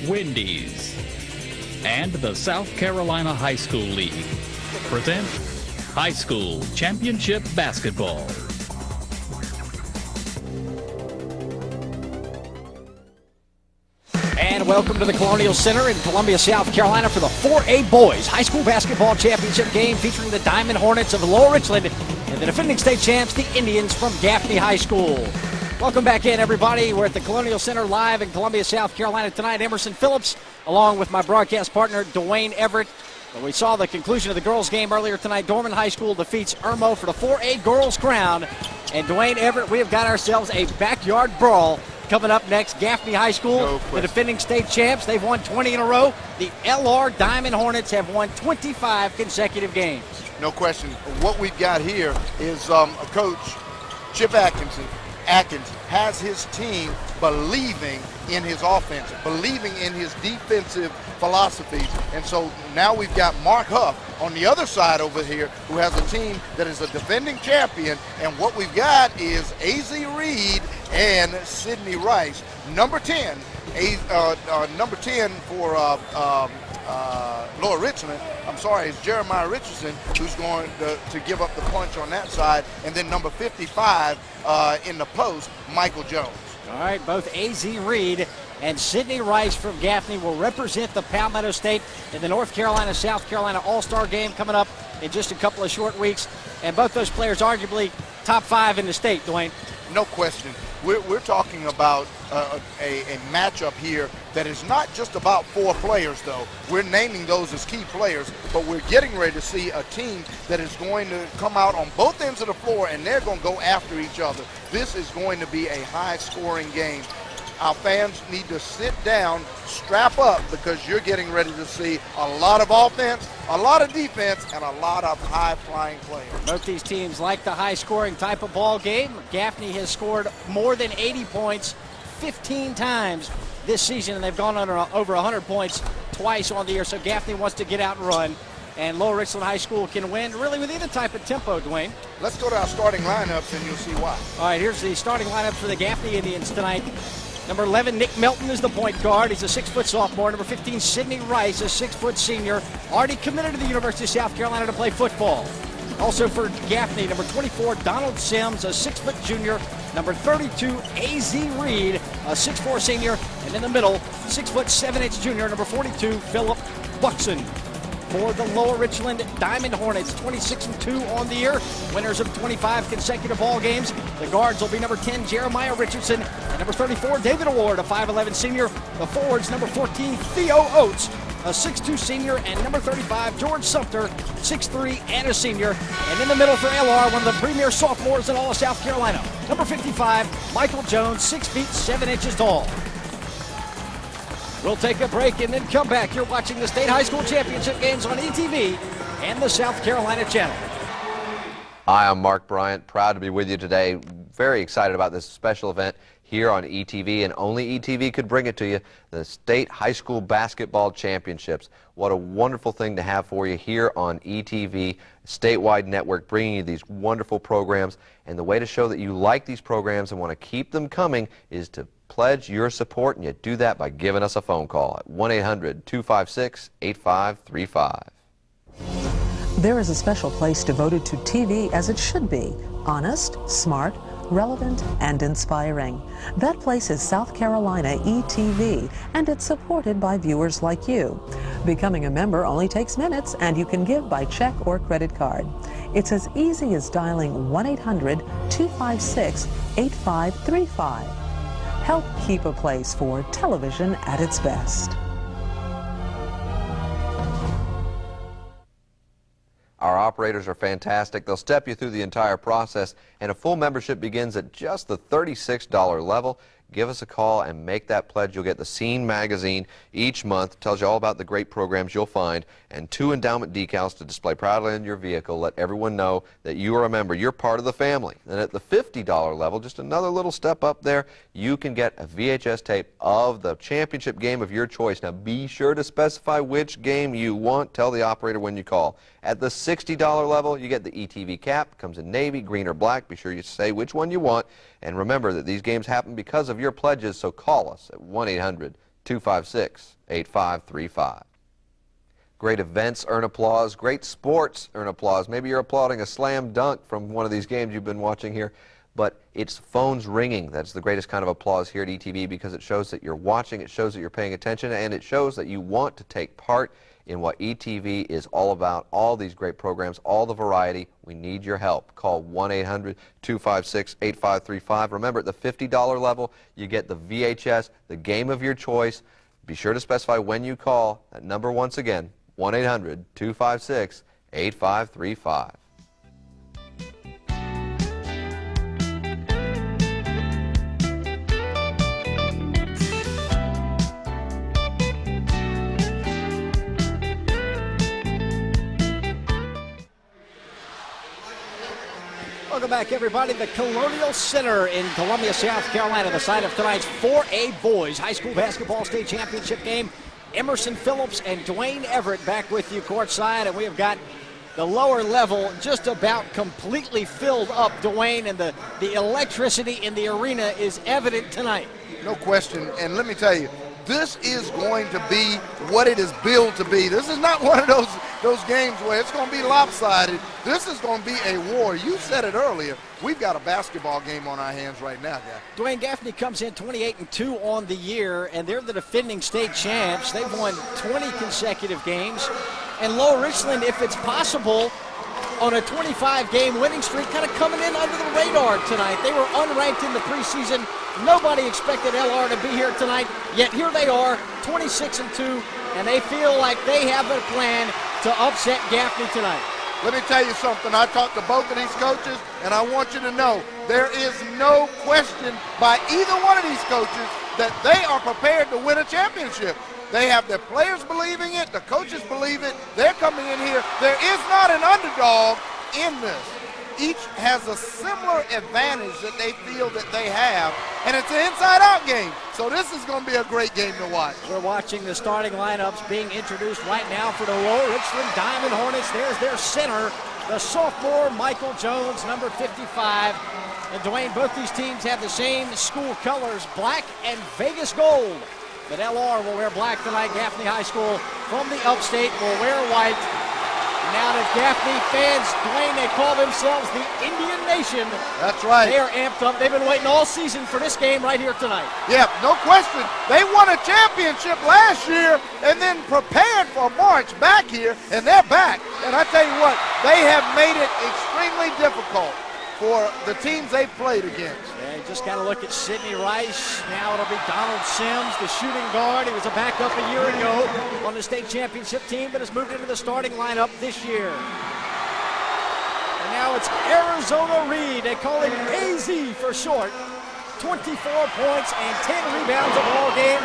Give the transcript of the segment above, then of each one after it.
Wendy's, and the South Carolina High School League present High School Championship Basketball. And welcome to the Colonial Center in Columbia, South Carolina for the 4A Boys High School Basketball Championship game featuring the Diamond Hornets of Lower Richland and the defending state champs, the Indians from Gaffney High School. Welcome back in, everybody. We're at the Colonial Center live in Columbia, South Carolina tonight. Emerson Phillips, along with my broadcast partner, Dwayne Everett. We saw the conclusion of the girls' game earlier tonight. Dorman High School defeats Irmo for the 4A girls' crown. And Dwayne Everett, we have got ourselves a backyard brawl coming up next. Gaffney High School, the defending state champs. They've won 20 in a row. The LR Diamond Hornets have won 25 consecutive games. No question. What we've got here is a coach, Chip Atkins, has his team believing in his offense, believing in his defensive philosophies. And so now we've got Mark Huff on the other side over here who has a team that is a defending champion. And what we've got is A.Z. Reed and Sydney Rice. Number 10, number 10 for Lower Richland, is Jeremiah Richardson, who's going to give up the punch on that side. And then number 55 in the post, Michael Jones. All right, both A.Z. Reed and Sydney Rice from Gaffney will represent the Palmetto State in the North Carolina-South Carolina All-Star game coming up in just a couple of short weeks. And both those players arguably top 5 in the state, Dwayne. No question. We're talking about a matchup here that is not just about 4 players, though. We're naming those as key players, but we're getting ready to see a team that is going to come out on both ends of the floor, and they're going to go after each other. This is going to be a high-scoring game. Our fans need to sit down, strap up, because you're getting ready to see a lot of offense, a lot of defense, and a lot of high-flying players. Both these teams like the high-scoring type of ball game. Gaffney has scored more than 80 points 15 times this season, and they've gone under over 100 points twice on the year. So Gaffney wants to get out and run, and Lower Richland High School can win really with either type of tempo, Dwayne. Let's go to our starting lineups, and you'll see why. All right, here's the starting lineup for the Gaffney Indians tonight. Number 11, Nick Melton is the point guard. He's a 6-foot sophomore. Number 15, Sydney Rice, a 6-foot senior, already committed to the University of South Carolina to play football. Also for Gaffney, number 24, Donald Sims, a 6-foot junior. Number 32, A.Z. Reed, a 6'4 senior. And in the middle, 6', 7" junior, number 42, Philip Buxton. For the Lower Richland Diamond Hornets, 26-2 on the year, winners of 25 consecutive ball games. The guards will be number 10, Jeremiah Richardson, and number 34, David Award, a 5'11 senior. The forwards, number 14, Theo Oates, a 6'2 senior, and number 35, George Sumter, 6'3 and a senior. And in the middle for LR, one of the premier sophomores in all of South Carolina, number 55, Michael Jones, 6 feet 7 inches tall. We'll take a break and then come back. You're watching the State High School Championship games on ETV and the South Carolina Channel. Hi, I'm Mark Bryant. Proud to be with you today. Very excited about this special event here on ETV, and only ETV could bring it to you, the State High School Basketball Championships. What a wonderful thing to have for you here on ETV, statewide network, bringing you these wonderful programs. And the way to show that you like these programs and want to keep them coming is to pledge your support, and you do that by giving us a phone call at 1-800-256-8535. There is a special place devoted to TV as it should be: honest, smart, relevant, and inspiring. That place is South Carolina ETV, and it's supported by viewers like you. Becoming a member only takes minutes, and you can give by check or credit card. It's as easy as dialing 1-800-256-8535. Help keep a place for television at its best. Our operators are fantastic. They'll step you through the entire process, and a full membership begins at just the $36 level. Give us a call and make that pledge. You'll get the Scene magazine each month. Tells you all about the great programs you'll find, and 2 endowment decals to display proudly on your vehicle. Let everyone know that you are a member. You're part of the family. And at the $50 level, just another little step up there, you can get a VHS tape of the championship game of your choice. Now be sure to specify which game you want. Tell the operator when you call. At the $60 level, you get the ETV cap. Comes in navy, green, or black. Be sure you say which one you want. And remember that these games happen because of your pledges, so call us at 1-800-256-8535. Great events earn applause. Great sports earn applause. Maybe you're applauding a slam dunk from one of these games you've been watching here, but it's phones ringing. That's the greatest kind of applause here at ETV because it shows that you're watching, it shows that you're paying attention, and it shows that you want to take part in what ETV is all about. All these great programs, all the variety. We need your help. Call 1-800-256-8535. Remember, at the $50 level, you get the VHS, the game of your choice. Be sure to specify when you call. That number once again, 1-800-256-8535. Welcome back, everybody. The Colonial Center in Columbia, South Carolina, the site of tonight's 4A Boys High School Basketball State Championship game. Emerson Phillips and Dwayne Everett back with you courtside, and we have got the lower level just about completely filled up, Dwayne, and the electricity in the arena is evident tonight. No question, and let me tell you, this is going to be what it is billed to be. This is not one of those games where it's going to be lopsided. This is going to be a war. You said it earlier. We've got a basketball game on our hands right now, guys. Dwayne, Gaffney comes in 28-2 on the year, and they're the defending state champs. They've won 20 consecutive games. And Lower Richland, if it's possible, on a 25-game winning streak, kind of coming in under the radar tonight. They were unranked in the preseason. Nobody expected LR to be here tonight, yet here they are, 26-2, and they feel like they have a plan to upset Gaffney tonight. Let me tell you something. I talked to both of these coaches, and I want you to know there is no question by either one of these coaches that they are prepared to win a championship. They have their players believing it, the coaches believe it. They're coming in here. There is not an underdog in this. Each has a similar advantage that they feel that they have, and it's an inside-out game. So this is going to be a great game to watch. We're watching the starting lineups being introduced right now for the Lower Richland Diamond Hornets. There's their center, the sophomore Michael Jones, number 55. And Dwayne, both these teams have the same school colors, black and Vegas gold. But LR will wear black tonight. Gaffney High School from the upstate will wear white. Now the Gaffney fans, Dwayne, they call themselves the Indian Nation. That's right. They are amped up. They've been waiting all season for this game right here tonight. Yeah, no question. They won a championship last year and then prepared for March back here, and they're back. And I tell you what, they have made it extremely difficult for the teams they've played against. Yeah, you just got to look at Sidney Rice. Now it'll be Donald Sims, the shooting guard. He was a backup a year ago on the state championship team, but has moved into the starting lineup this year. And now it's Arizona Reed. They call him AZ for short. 24 points and 10 rebounds a ball game.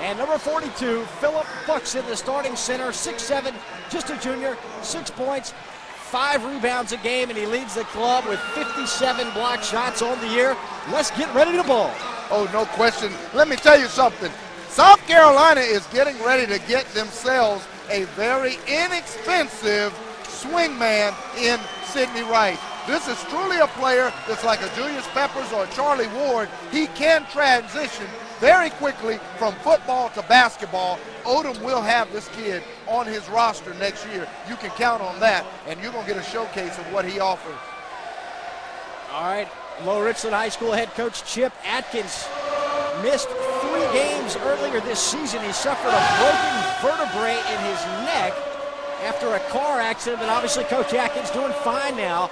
And number 42, Philip Buxton, the starting center, 6'7", just a junior, 6 points. 5 rebounds a game, and he leads the club with 57 block shots on the year. Let's get ready to ball. Oh, no question. Let me tell you something. South Carolina is getting ready to get themselves a very inexpensive swingman in Sidney Rice. This is truly a player that's like a Julius Peppers or a Charlie Ward. He can transition very quickly from football to basketball. Odom will have this kid on his roster next year. You can count on that, and you're going to get a showcase of what he offers. All right, Lower Richland High School head coach Chip Atkins missed 3 games earlier this season. He suffered a broken vertebrae in his neck after a car accident, but obviously Coach Atkins doing fine now.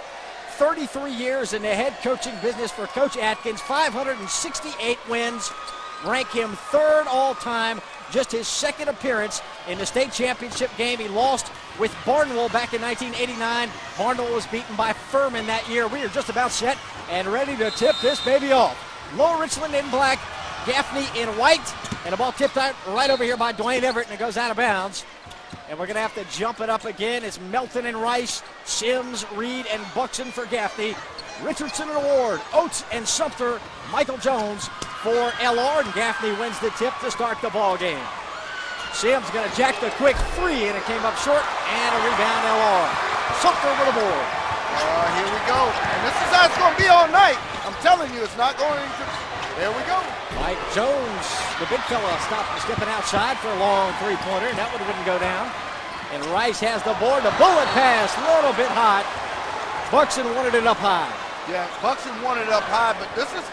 33 years in the head coaching business for Coach Atkins, 568 wins, rank him 3rd all-time. Just his 2nd appearance in the state championship game. He lost with Barnwell back in 1989. Barnwell was beaten by Furman that year. We are just about set and ready to tip this baby off. Lower Richland in black, Gaffney in white, and the ball tipped out right over here by Dwayne Everett, and it goes out of bounds. And we're going to have to jump it up again. It's Melton and Rice, Sims, Reed, and Buxton for Gaffney. Richardson and Ward, Oates and Sumter, Michael Jones for LR, and Gaffney wins the tip to start the ball game. Sims going to jack the quick 3, and it came up short, and a rebound LR. Sumter with a board. Here we go, and this is how it's going to be all night. I'm telling you, it's not going to. There we go. Mike Jones, the big fella, stepping outside for a long three-pointer, and that one wouldn't go down. And Rice has the board. The bullet pass, a little bit hot. Buxton wanted it up high. Yeah, Buxton wanted it up high, but this is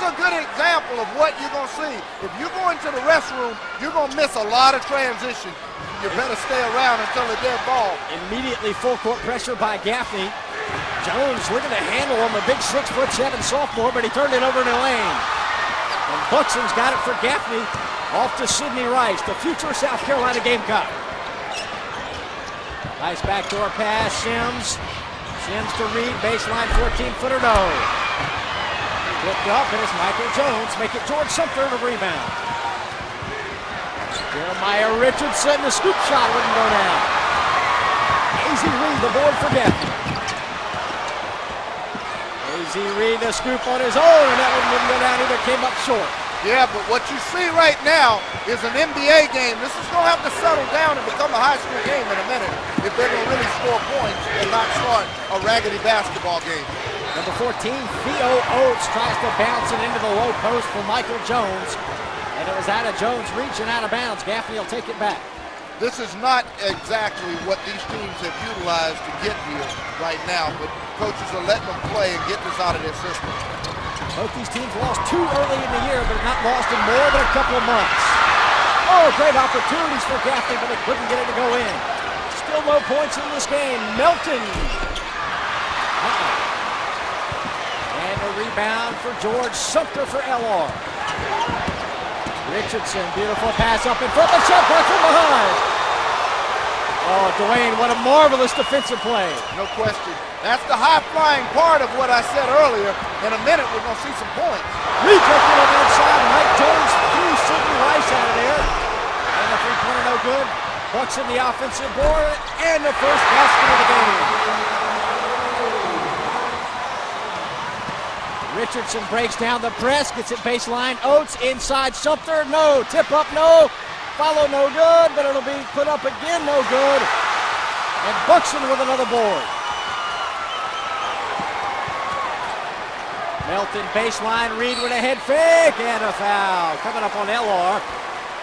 a good example of what you're going to see. If you go into the restroom, you're going to miss a lot of transition. You better stay around until the dead ball. Immediately full court pressure by Gaffney. Jones looking to handle him, a big 6'7" sophomore, but he turned it over in the lane. And Buxton's got it for Gaffney. Off to Sidney Rice, the future South Carolina Gamecock. Nice backdoor pass, Sims. Sims to Reed, baseline 14-footer, no. Flipped up, and it's Michael Jones. Make it George Sumter to rebound. Jeremiah Richardson, the scoop shot wouldn't go down. AZ Reed, the board for Gaffney. AZ Reed, the scoop on his own, and that one wouldn't go down either, came up short. Yeah, but what you see right now is an NBA game. This is going to have to settle down and become a high school game in a minute if they're going to really score points and not start a raggedy basketball game. Number 14, Theo Oates tries to bounce it into the low post for Michael Jones. And it was out of Jones' reach and out of bounds. Gaffney will take it back. This is not exactly what these teams have utilized to get here right now, but coaches are letting them play and get this out of their system. Both these teams lost too early in the year, but not lost in more than a couple of months. Oh, great opportunities for Gaffney, but they couldn't get it to go in. Still no points in this game. Melton. And a rebound for George Sumter for LR. Richardson, beautiful pass up in front, the shot blocked from behind. Oh, Dwayne, what a marvelous defensive play. No question. That's the high-flying part of what I said earlier. In a minute, we're going to see some points. Rejected on the inside. Mike Jones threw Sidney Rice out of there. And the three-pointer no good. Bucks in the offensive board. And the first basket of the game. Richardson breaks down the press. Gets it baseline. Oates inside. Sumter. No. Tip up. No. Follow no good. But it'll be put up again. No good. And Buxton with another board. Melton baseline, Reed with a head fake, and a foul. Coming up on LR.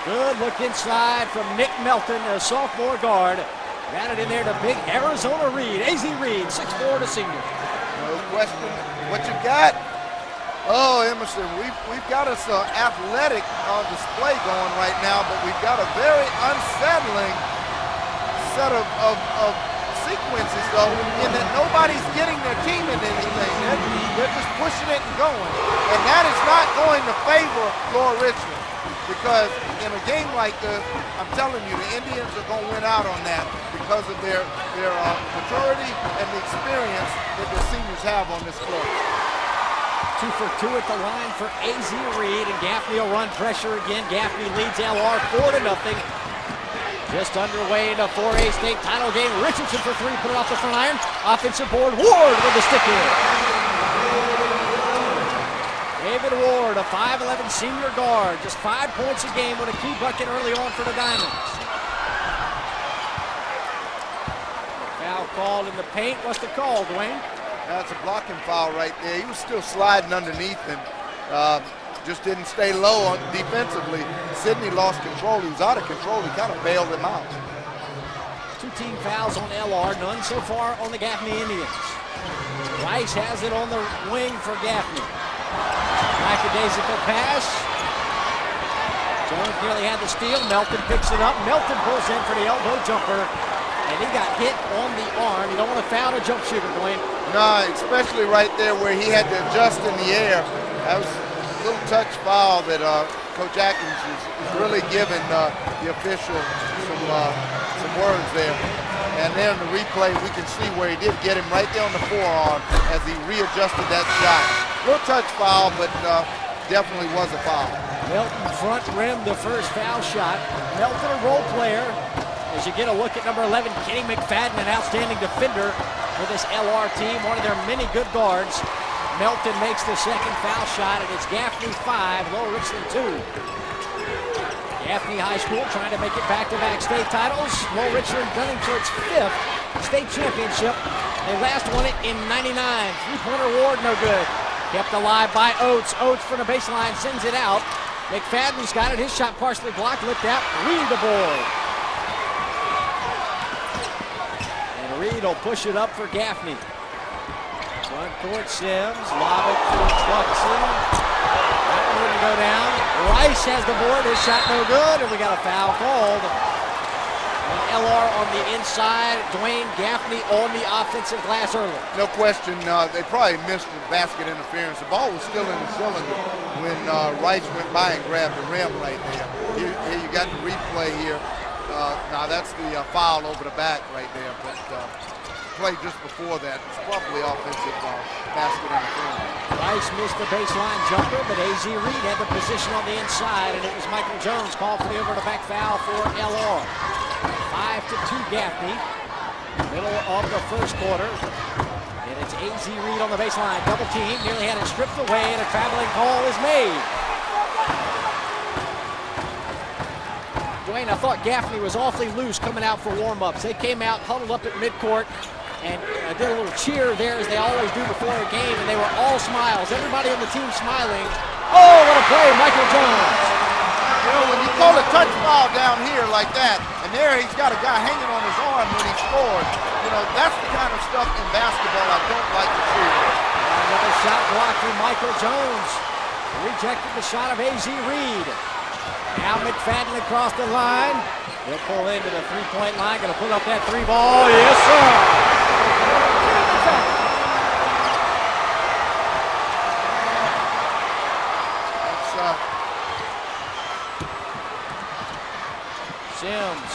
Good look inside from Nick Melton, a sophomore guard. Got it in there to big Arizona Reed. AZ Reed, 6'4", the senior. No question. What you got? Oh, Emerson, we've got us an athletic display going right now, but we've got a very unsettling set of sequences, though, in that nobody's getting their team in anything. They're just pushing it and going. And that is not going to favor Lower Richland, because in a game like this, I'm telling you, the Indians are going to win out on that because of their maturity and the experience that the seniors have on this floor. 2 for 2 at the line for AZ Reed, and Gaffney will run pressure again. Gaffney leads LR 4-0. Just underway in a 4A state title game. Richardson for three, put it off the front iron. Offensive board, Ward with the stick in. David Ward, a 5'11" senior guard. Just 5 points a game with a key bucket early on for the Diamonds. Foul called in the paint. What's the call, Dwayne? That's a blocking foul right there. He was still sliding underneath him. Just didn't stay low on defensively. Sidney lost control. He was out of control. He kind of bailed him out. 2 team fouls on LR, none so far on the Gaffney Indians. Rice has it on the wing for Gaffney. Lackadaisical pass. Jones nearly had the steal. Melton picks it up. Melton pulls in for the elbow jumper. And he got hit on the arm. You don't want to foul a jump shooter, Dwayne. No, especially right there where he had to adjust in the air. That was a little touch foul that Coach Atkins is really giving the official some words there. And then in the replay, we can see where he did get him right there on the forearm as he readjusted that shot. Little touch foul, but definitely was a foul. Melton front rim the first foul shot. Melton a role player. As you get a look at number 11, Kenny McFadden, an outstanding defender for this LR team, one of their many good guards. Melton makes the second foul shot, and it's Gaffney 5, Lower Richland 2. Gaffney High School trying to make it back-to-back state titles. Lower Richland gunning for its 5th state championship. They last won it in '99. Three-pointer Ward, no good. Kept alive by Oates. Oates from the baseline sends it out. McFadden's got it. His shot partially blocked. Lift out. Reed the board. And Reed will push it up for Gaffney. Front court Sims. Lob it for Buxton. That one wouldn't go down. Rice has the board. His shot no good. And we got a foul called. And LR on the inside. Dwayne Gaffney on the offensive glass early. No question, they probably missed the basket interference. The ball was still in the cylinder when Rice went by and grabbed the rim right there. Here you got the replay here. Now that's the foul over the back right there, but play just before that was probably offensive basket interference. Rice missed the baseline jumper, but A.Z. Reed had the position on the inside, and it was Michael Jones called for the over-the-back foul for LR. 5-2 Gaffney, middle of the first quarter. And it's A.Z. Reed on the baseline. Double team, nearly had it stripped away, and a traveling call is made. Dwayne, I thought Gaffney was awfully loose coming out for warm-ups. They came out, huddled up at midcourt, and did a little cheer there as they always do before a game, and they were all smiles. Everybody on the team smiling. Oh, what a play, Michael Jones. You know, when you call a touch foul down here like that, and there he's got a guy hanging on his arm when he scored, you know, that's the kind of stuff in basketball I don't like to see. Another shot blocked from Michael Jones. Rejected the shot of A.Z. Reed. Now McFadden across the line. He'll pull into the three-point line. Going to put up that three ball. Yes, sir. Sims,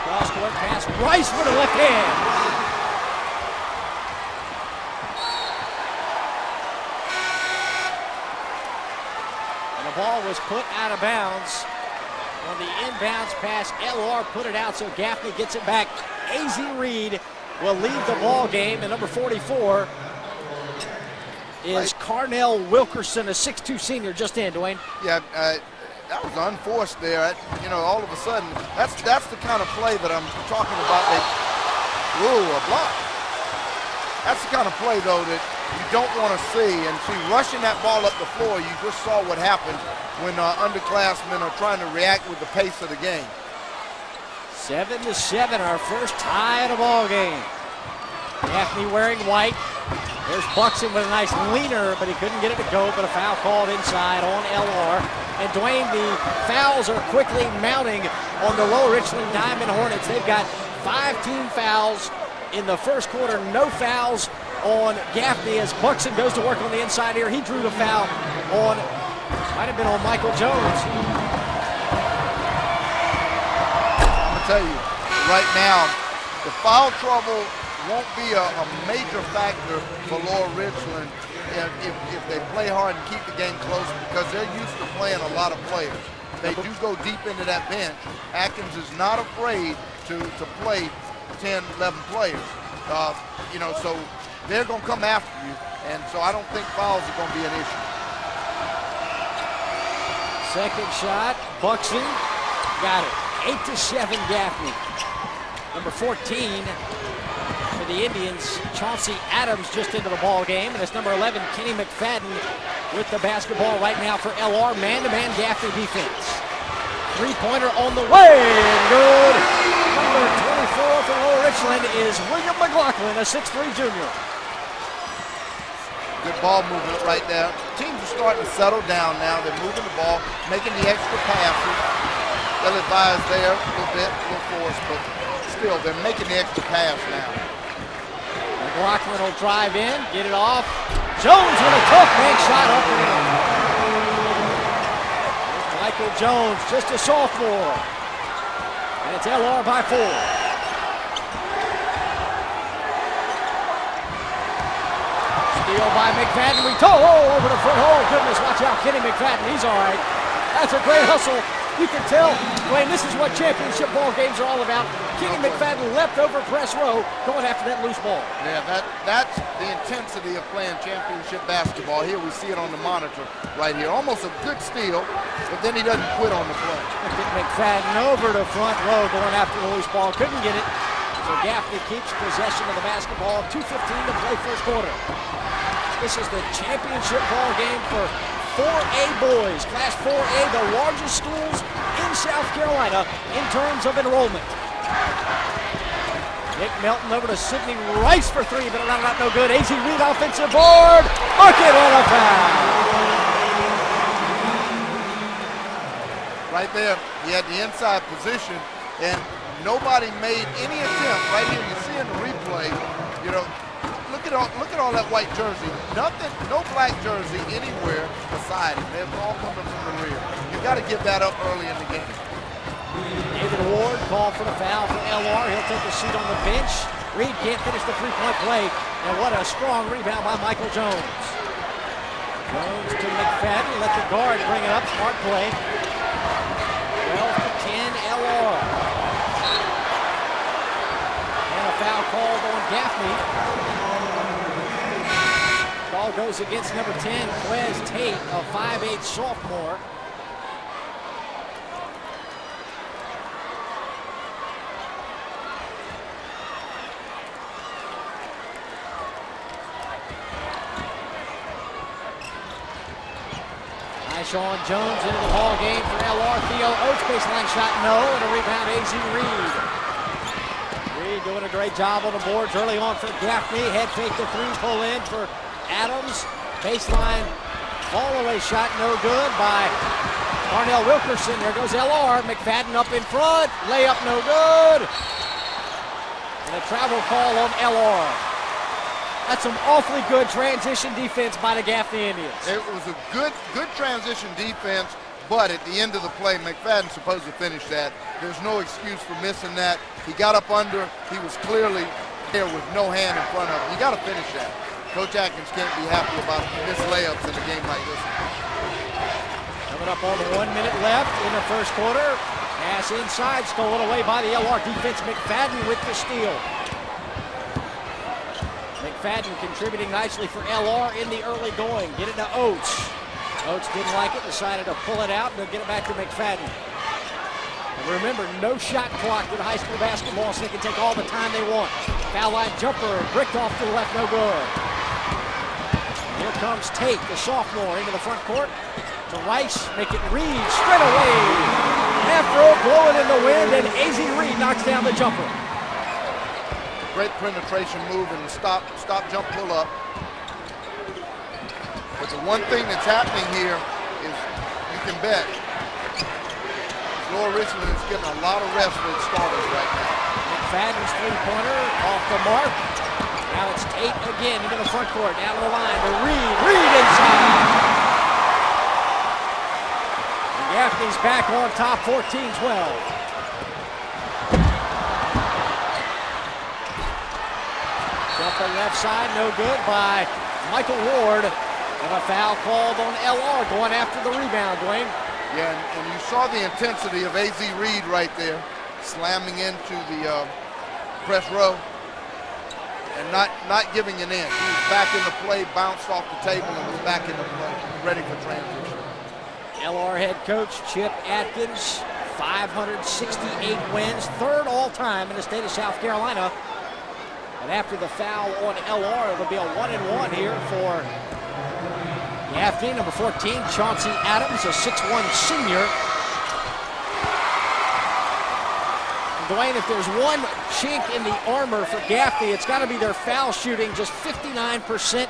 cross-court pass, Rice with a left hand. And the ball was put out of bounds. On the inbounds pass, LR put it out, so Gaffney gets it back. A.Z. Reed will leave the ball game, and number 44 is Carnell Wilkerson, a 6'2 senior, just in, Dwayne. Yeah, that was unforced there. You know, all of a sudden, that's the kind of play that I'm talking about. A block. That's the kind of play, though, that you don't want to see. And see, rushing that ball up the floor, you just saw what happened when underclassmen are trying to react with the pace of the game. 7-7, our first tie of the ball game. Gaffney wearing white. There's Buxton with a nice leaner, but he couldn't get it to go, but a foul called inside on LR. And Dwayne, the fouls are quickly mounting on the Lower Richland Diamond Hornets. They've got 5 team fouls in the first quarter, no fouls on Gaffney as Buxton goes to work on the inside here. He drew the foul on, might have been on Michael Jones. I'm gonna tell you, right now, the foul trouble won't be a major factor for Lower Richland if they play hard and keep the game close, because they're used to playing a lot of players. They do go deep into that bench. Atkins is not afraid to play 10, 11 players. You know, so they're going to come after you, and so I don't think fouls are going to be an issue. Second shot, Buxton got it. 8-7 Gaffney. Number 14 for the Indians, Chauncey Adams just into the ball game, and it's number 11, Kenny McFadden with the basketball right now for LR. Man-to-man Gaffney defense. Three-pointer on the way, and good. Number 24 for Lower Richland is William Mclaughlin, a 6'3 junior. Good ball movement right there. Teams are starting to settle down now. They're moving the ball, making the extra passes. They'll advise there a little bit, a little force, but still, they're making the extra pass now. McLaughlin will drive in, get it off. Jones with a tough bank shot up and in. Michael Jones, just a sophomore. And it's LR by 4. Steal by McFadden. We toe over the front. Oh, goodness, watch out. Kenny McFadden, he's all right. That's a great hustle. You can tell, Wayne, this is what championship ball games are all about. Kenny McFadden left over press row going after that loose ball. Yeah, that's the intensity of playing championship basketball. Here we see it on the monitor right here. Almost a good steal, but then he doesn't quit on the play. McFadden over the front row going after the loose ball. Couldn't get it. So Gaffney keeps possession of the basketball. 2:15 to play first quarter. This is the championship ball game for 4A boys. Class 4A, the largest schools in South Carolina in terms of enrollment. Nick Melton over to Sidney Rice for three, but around out no good. AZ Reed offensive board. Mark it on a foul. Right there, he had the inside position, and nobody made any attempt. Right here, you see in the replay, you know, look at all that white jersey. Nothing, no black jersey anywhere beside him. They're all coming from the rear. You got to give that up early in the game. David Ward called for the foul for LR. He'll take a seat on the bench. Reed can't finish the three-point play, and what a strong rebound by Michael Jones. Jones to McFadden, let the guard bring it up. Smart play. 12-10 LR. And a foul called on Gaffney. Ball goes against number 10, Quez Tate, a 5'8" sophomore. Sean Jones into the ball game for LR. Theo Oates, baseline shot, no, and a rebound, AZ Reed. Reed doing a great job on the boards early on for Gaffney. Head fake the three, pull in for Adams. Baseline, fall away shot, no good by Darnell Wilkerson. There goes LR. McFadden up in front, layup no good. And a travel call on LR. That's some awfully good transition defense by the Gaffney Indians. It was a good transition defense, but at the end of the play, McFadden's supposed to finish that. There's no excuse for missing that. He got up under. He was clearly there with no hand in front of him. You got to finish that. Coach Atkins can't be happy about missed layups in a game like this. Coming up on the 1 minute left in the first quarter. Pass inside, stolen away by the LR defense. McFadden with the steal. McFadden contributing nicely for LR in the early going. Get it to Oates. Oates didn't like it, decided to pull it out, and they'll get it back to McFadden. And remember, no shot clock in high school basketball, so they can take all the time they want. Foul line jumper, bricked off to the left, no good. Here comes Tate, the sophomore, into the front court. To Rice, make it Reed, straight away. Half row, blowing in the wind, and AZ Reed knocks down the jumper. Great penetration move and stop, jump, pull up. But the one thing that's happening here is you can bet Lower Richland is getting a lot of rest for its starters right now. McFadden's three-pointer off the mark. Now it's Tate again into the front court, down the line to Reed. Reed inside. And Gaffney's back on top, 14-12. Jumper left side, no good by Michael Ward. And a foul called on LR going after the rebound, Dwayne. Yeah, and you saw the intensity of AZ Reed right there, slamming into the press row and not giving an inch. He was back in the play, bounced off the table, and was back in the play, ready for transition. LR head coach Chip Atkins, 568 wins, third all-time in the state of South Carolina. And after the foul on LR, it'll be a 1-and-1 here for Gaffney. Number 14, Chauncey Adams, a 6'1" senior. And Dwayne, if there's one chink in the armor for Gaffney, it's got to be their foul shooting, just 59%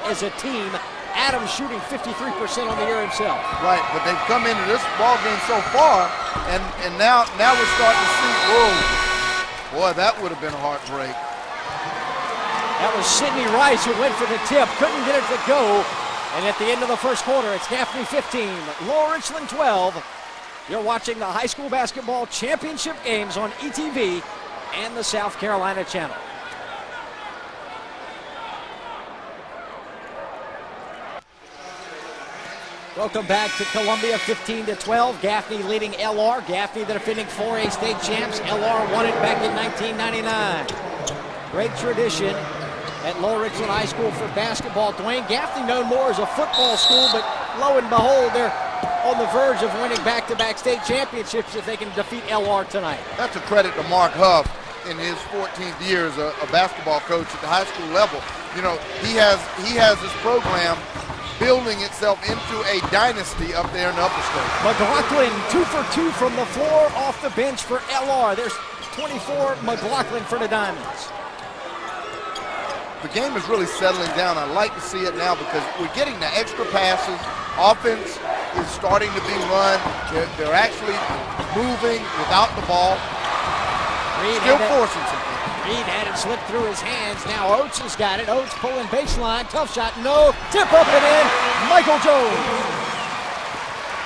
as a team. Adams shooting 53% on the year himself. Right, but they've come into this ball game so far, and now we're starting to see, whoa, boy, that would have been a heartbreak. That was Sidney Rice who went for the tip, couldn't get it to go. And at the end of the first quarter, it's Gaffney 15, Lower Richland 12. You're watching the high school basketball championship games on ETV and the South Carolina Channel. Welcome back to Columbia, 15-12. Gaffney leading LR. Gaffney, the defending 4A state champs. LR won it back in 1999. Great tradition at Lower Richland High School for basketball. Dwayne, Gaffney known more as a football school, but lo and behold, they're on the verge of winning back-to-back state championships if they can defeat LR tonight. That's a credit to Mark Huff. in his 14th year as a basketball coach at the high school level. You know, he has this program building itself into a dynasty up there in the upper state. McLaughlin 2 for 2 from the floor off the bench for LR. There's 24 McLaughlin for the Diamonds. The game is really settling down. I like to see it now because we're getting the extra passes. Offense is starting to be run. They're actually moving without the ball. Still forcing something. Reed had it slip through his hands. Now Oates has got it. Oates pulling baseline. Tough shot. No. Tip up and in. Michael Jones.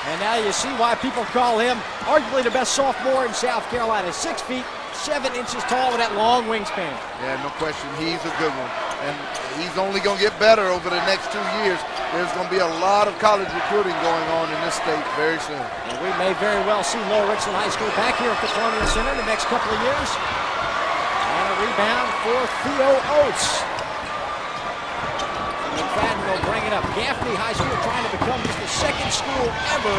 And now you see why people call him arguably the best sophomore in South Carolina. 6 feet, 7 inches tall with that long wingspan. Yeah, no question. He's a good one. And he's only going to get better over the next 2 years. There's going to be a lot of college recruiting going on in this state very soon. And we may very well see Lower Richland High School back here at the Colonial Center in the next couple of years. And a rebound for Theo Oates. McFadden will bring it up. Gaffney High School trying to become just the second school ever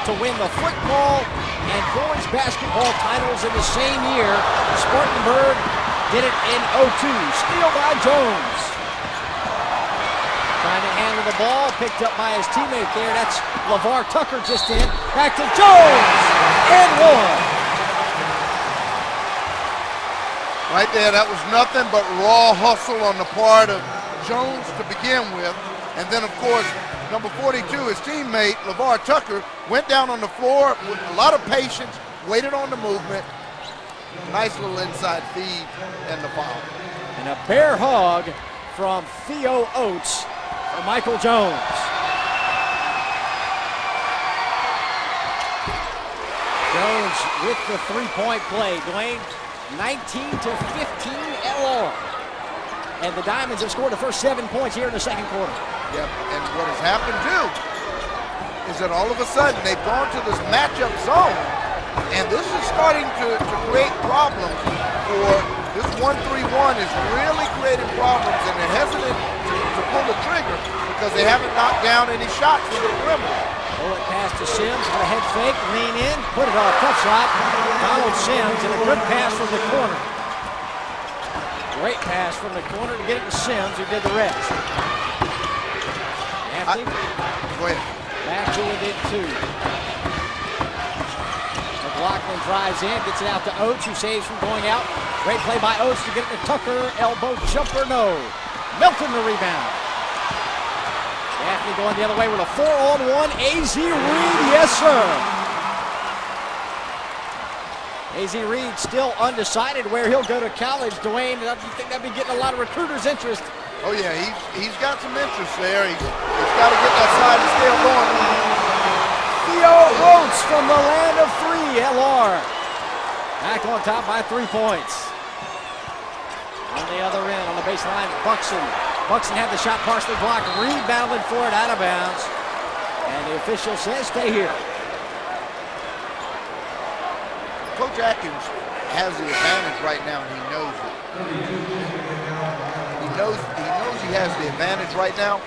to win the football and boys basketball titles in the same year. Spartanburg did it in 02. Steal by Jones. Trying to handle the ball, picked up by his teammate there. That's LeVar Tucker just in. Back to Jones, and one. Right there, that was nothing but raw hustle on the part of Jones to begin with. And then, of course, number 42, his teammate, LeVar Tucker, went down on the floor with a lot of patience, waited on the movement. Nice little inside feed and the foul. And a bear hug from Theo Oates for Michael Jones. Jones with the three-point play. Dwayne, 19 to 15 LR. And the Diamonds have scored the first 7 points here in the second quarter. Yep, and what has happened too is that all of a sudden they've gone to this matchup zone, and this is starting to create problems for this 1-3-1 is really creating problems, and they're hesitant to pull the trigger because they haven't knocked down any shots from the perimeter. Bullet pass to Sims with a head fake, lean in, put it off, tough shot. Donald Sims and a good pass from the corner. Great pass from the corner to get it to Sims, who did the rest. Gaffney, Go ahead. back to within 2. McLaughlin drives in, gets it out to Oates, who saves from going out. Great play by Oates to get it to Tucker. Elbow jumper, no. Melton the rebound. Gaffney going the other way with a 4-on-1. AZ Reed, yes sir. AZ Reed still undecided where he'll go to college. Dwayne, do you think that'd be getting a lot of recruiters' interest? Oh yeah, he's got some interest there. He's got to get that side of the scale going. Theo Oates from the land of 3, LR. Back on top by 3 points. On the other end, on the baseline, Buxton. Buxton had the shot partially blocked, rebounded for it out of bounds. And the official says stay here. Coach Atkins has the advantage right now, and he knows it. He knows he has the advantage right now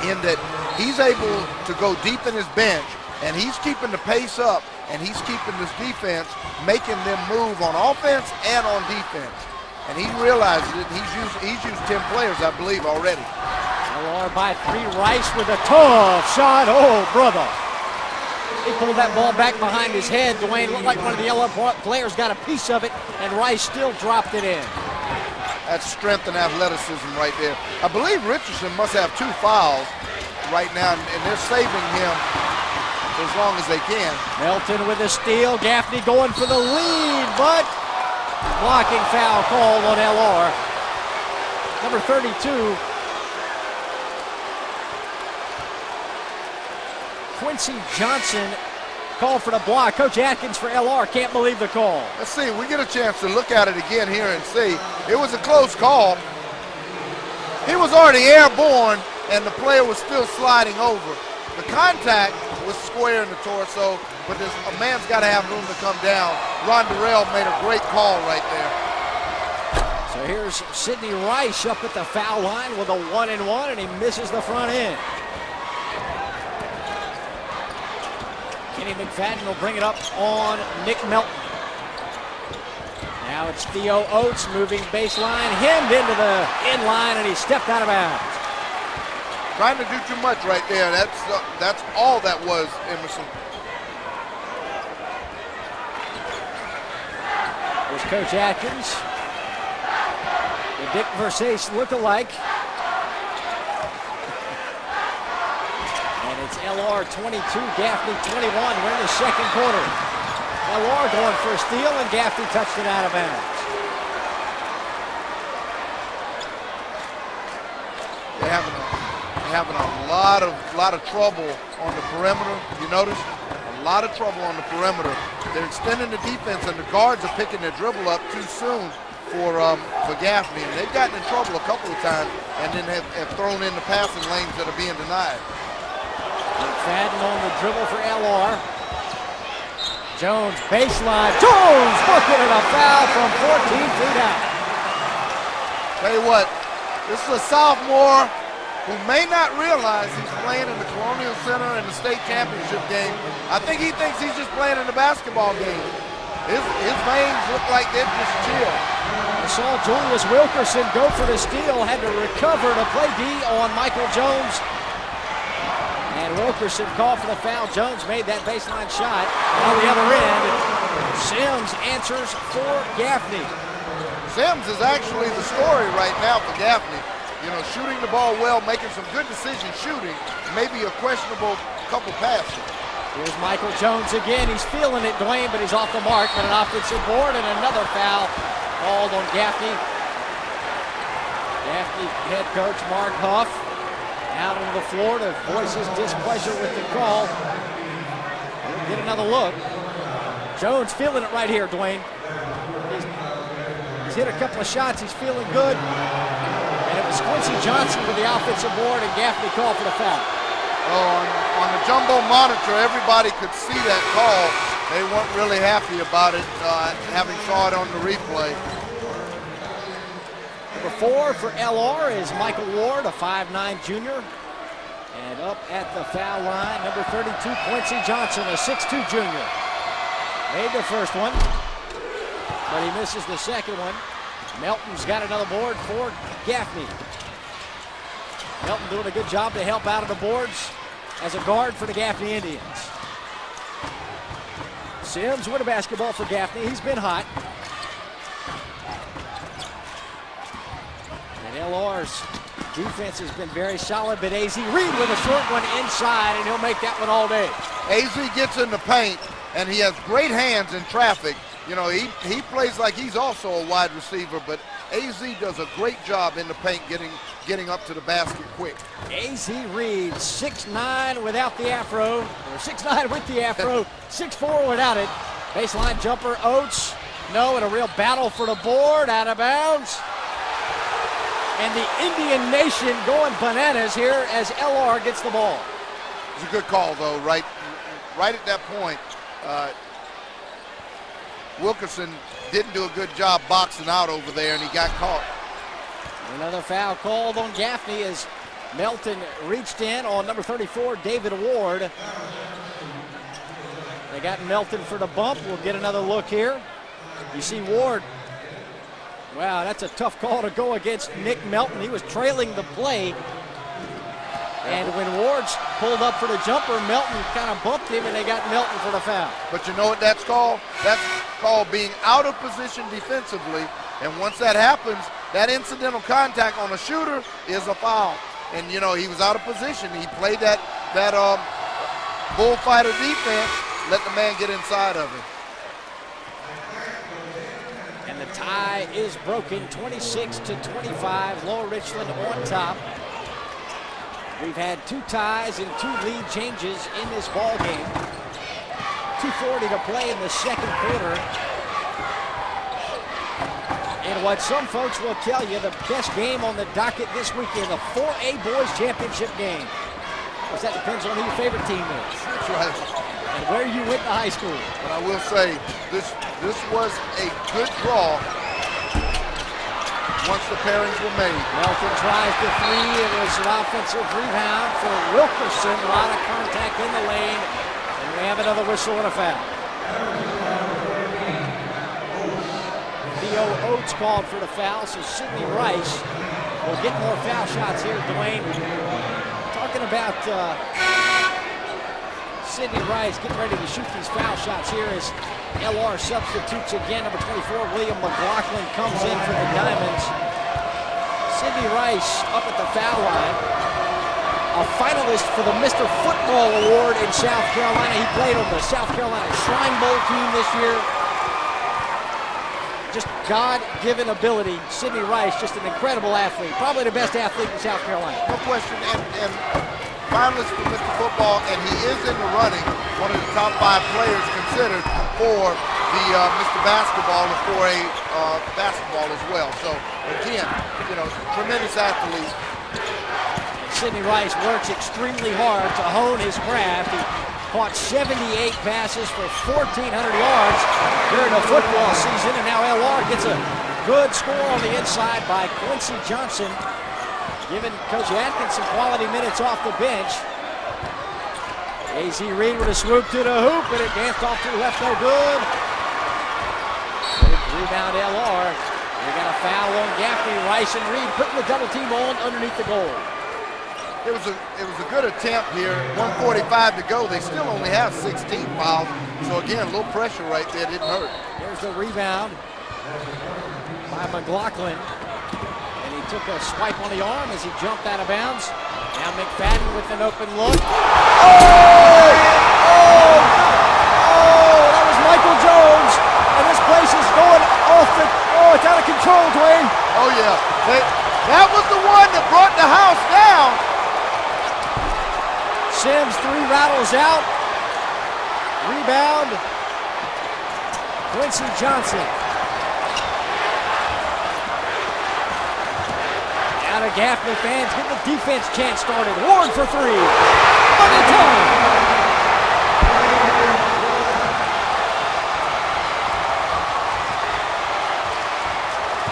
in that he's able to go deep in his bench, and he's keeping the pace up, and he's keeping this defense, making them move on offense and on defense. And he realizes it. He's used 10 players, I believe, already. LR by 3, Rice with a tough shot. Oh, brother. He pulled that ball back behind his head. Dwayne looked like one of the LR players got a piece of it, and Rice still dropped it in. That's strength and athleticism right there. I believe Richardson must have 2 fouls right now, and they're saving him as long as they can. Melton with a steal. Gaffney going for the lead, but blocking foul called on LR. Number 32. Quincy Johnson called for the block. Coach Atkins for LR can't believe the call. Let's see, we get a chance to look at it again here and see. It was a close call. He was already airborne, and the player was still sliding over. The contact was square in the torso, but a man's got to have room to come down. Ron Durrell made a great call right there. So here's Sidney Rice up at the foul line with a 1-and-1, and he misses the front end. Kenny McFadden will bring it up on Nick Melton. Now it's Theo Oates moving baseline, hemmed into the inline, and he stepped out of bounds. Trying to do too much right there. That's all that was, Emerson. There's Coach Atkins. The Dick Versace look-alike. And it's LR 22, Gaffney 21. We're in the second quarter. LR going for a steal, and Gaffney touched it out of bounds. They're having a lot of trouble on the perimeter. You notice? A lot of trouble on the perimeter. They're extending the defense, and the guards are picking their dribble up too soon for Gaffney. And they've gotten in trouble a couple of times and then have thrown in the passing lanes that are being denied. McFadden on the dribble for LR. Jones baseline. Jones looking at a foul from 14 feet out. Tell you what, this is a sophomore who may not realize he's playing in the Colonial Center in the state championship game. I think he thinks he's just playing in the basketball game. His veins look like they're just chill. I saw Julius Wilkerson go for the steal, had to recover to play D on Michael Jones. And Wilkerson called for the foul. Jones made that baseline shot. On the other end, Sims answers for Gaffney. Sims is actually the story right now for Gaffney. You know, shooting the ball well, making some good decisions shooting, maybe a questionable couple passes. Here's Michael Jones again. He's feeling it, Dwayne, but he's off the mark. But an offensive board and another foul called on Gaffney. Gaffney head coach Mark Huff out on the floor to voice his displeasure with the call. We'll get another look. Jones feeling it right here, Dwayne. He's hit a couple of shots. He's feeling good. And it was Quincy Johnson with the offensive board, and Gaffney called for the foul. Oh, on the jumbo monitor, everybody could see that call. They weren't really happy about it, having saw it on the replay. Number 4 for LR is Michael Ward, a 5'9" junior. And up at the foul line, number 32, Quincy Johnson, a 6'2" junior. Made the first one, but he misses the second one. Melton's got another board for Gaffney. Melton doing a good job to help out of the boards as a guard for the Gaffney Indians. Sims with a basketball for Gaffney. He's been hot. And LR's defense has been very solid, but AZ Reed with a short one inside, and he'll make that one all day. AZ gets in the paint, and he has great hands in traffic. You know, he plays like he's also a wide receiver, but AZ does a great job in the paint getting up to the basket quick. AZ Reed, 6'9" without the afro, or 6'9" with the afro, 6'4" without it. Baseline jumper, Oates, no, and a real battle for the board, out of bounds. And the Indian Nation going bananas here as LR gets the ball. It's a good call, though, right at that point. Wilkerson didn't do a good job boxing out over there, and he got caught. Another foul called on Gaffney as Melton reached in on number 34, David Ward. They got Melton for the bump. We'll get another look here. You see Ward. Wow, that's a tough call to go against Nick Melton. He was trailing the play. And when Ward's pulled up for the jumper, Melton kind of bumped him, and they got Melton for the foul. But you know what that's called? That's called being out of position defensively. And once that happens, that incidental contact on a shooter is a foul. And, you know, he was out of position. He played that bullfighter defense, let the man get inside of him. And the tie is broken, 26-25. Lower Richland on top. We've had 2 ties and 2 lead changes in this ball game. 2:40 to play in the second quarter. And what some folks will tell you, the best game on the docket this weekend, the 4A Boys Championship game. Because that depends on who your favorite team is. That's right. And where you went to high school. But I will say, this was a good draw once the pairings were made. Melton tries the 3. It was an offensive rebound for Wilkerson. A lot of contact in the lane. And we have another whistle and a foul. Theo Oates called for the foul, so Sidney Rice will get more foul shots here, Dwayne. Talking about Sidney Rice getting ready to shoot these foul shots here as LR substitutes again. Number 24, William McLaughlin comes in for the Diamonds. Sidney Rice up at the foul line. A finalist for the Mr. Football Award in South Carolina. He played on the South Carolina Shrine Bowl team this year. Just God-given ability. Sidney Rice, just an incredible athlete. Probably the best athlete in South Carolina. No question, and finalist for Mr. Football, and he is in the running, one of the top 5 players considered for the Mr. Basketball and for a basketball as well. So, again, you know, tremendous athlete. Sidney Rice works extremely hard to hone his craft. He caught 78 passes for 1,400 yards during the football season, and now LR gets a good score on the inside by Quincy Johnson, giving Coach Atkins some quality minutes off the bench. A.Z. Reed with a swoop to the hoop, and it danced off to the left, no good. Rebound LR. They got a foul on Gaffney. Rice and Reed putting the double team on underneath the goal. It was a good attempt here. 1:45 to go. They still only have 16 fouls. So again, a little pressure right there. Didn't hurt. There's the rebound by McLaughlin. And he took a swipe on the arm as he jumped out of bounds. Now McFadden with an open look. Oh! That was Michael Jones. And this place is going off the... Oh, it's out of control, Dwayne. Oh, yeah. That was the one that brought the house down. Sims, 3 rattles out. Rebound. Quincy Johnson. Now the Gaffney fans get the defense chant started. Ward for 3. Money time.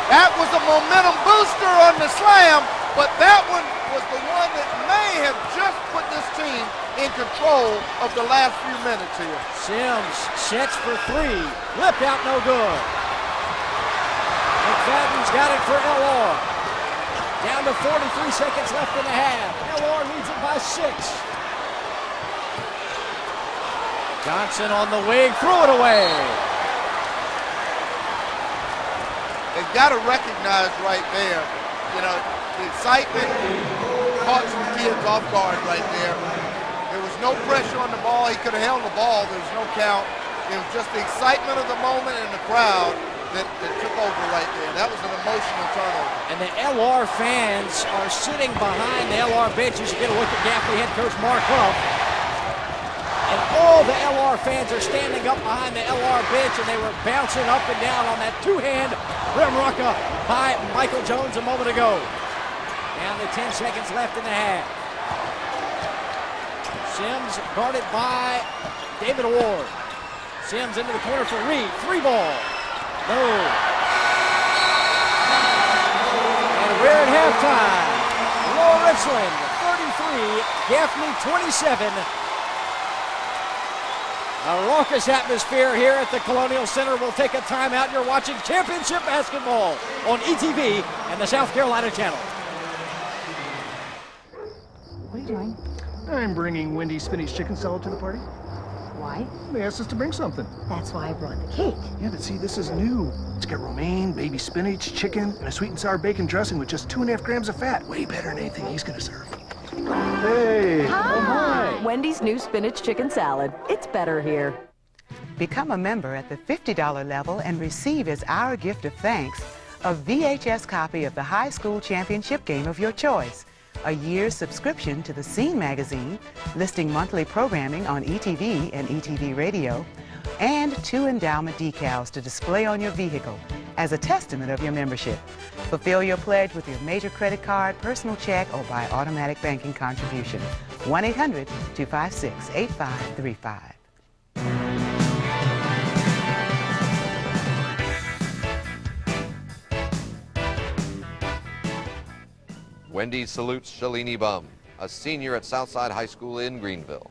That was a momentum booster on the slam, but that one was the one that may have just put this team in control of the last few minutes here. Sims sets for 3. Lipped out, no good. McFadden's got it for LR. Down to 43 seconds left in the half. LR leads it by 6. Johnson on the wing, threw it away. They've got to recognize right there, you know, the excitement caught some kids off guard right there. There was no pressure on the ball. He could have held the ball. There was no count. It was just the excitement of the moment and the crowd that took over right there. That was an emotional turnover. And the LR fans are sitting behind the LR benches. You get a look at Gaffney head coach Mark Huff. And all the LR fans are standing up behind the LR bench, and they were bouncing up and down on that 2-hand rim rucka by Michael Jones a moment ago. Down to 10 seconds left in the half. Sims guarded by David Ward. Sims into the corner for Reed. 3 ball. No. And we're at halftime. Lower Richland 33, Gaffney 27. A raucous atmosphere here at the Colonial Center. We'll take a timeout. You're watching championship basketball on ETV and the South Carolina Channel. What are you doing? I'm bringing Wendy's spinach chicken salad to the party. Why? They asked us to bring something. That's why I brought the cake. Yeah, but see, this is new. It's got romaine, baby spinach, chicken, and a sweet and sour bacon dressing with just 2.5 grams of fat. Way better than anything he's gonna serve. Hey! Hi! Wendy's new spinach chicken salad. It's better here. Become a member at the $50 level and receive as our gift of thanks a VHS copy of the high school championship game of your choice, a year's subscription to the Scene magazine, listing monthly programming on ETV and ETV Radio, and 2 endowment decals to display on your vehicle as a testament of your membership. Fulfill your pledge with your major credit card, personal check, or by automatic banking contribution. 1-800-256-8535. Wendy salutes Shalini Bum, a senior at Southside High School in Greenville.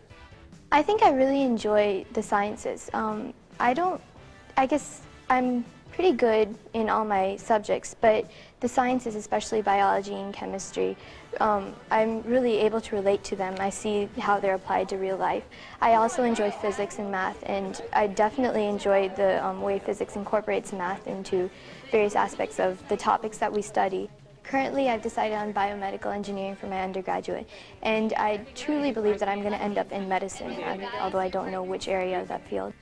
I think I really enjoy the sciences. I guess I'm pretty good in all my subjects, but the sciences, especially biology and chemistry, I'm really able to relate to them. I see how they're applied to real life. I also enjoy physics and math, and I definitely enjoy the way physics incorporates math into various aspects of the topics that we study. Currently, I've decided on biomedical engineering for my undergraduate, and I truly believe that I'm going to end up in medicine, although I don't know which area of that field.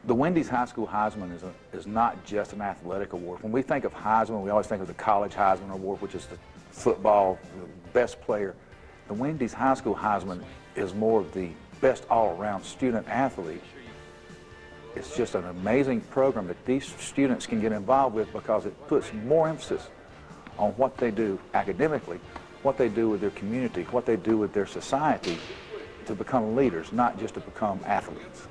The Wendy's High School Heisman is not just an athletic award. When we think of Heisman, we always think of the College Heisman Award, which is the football, the best player. The Wendy's High School Heisman is more of the best all-around student athlete. It's just an amazing program that these students can get involved with because it puts more emphasis on what they do academically, what they do with their community, what they do with their society to become leaders, not just to become athletes.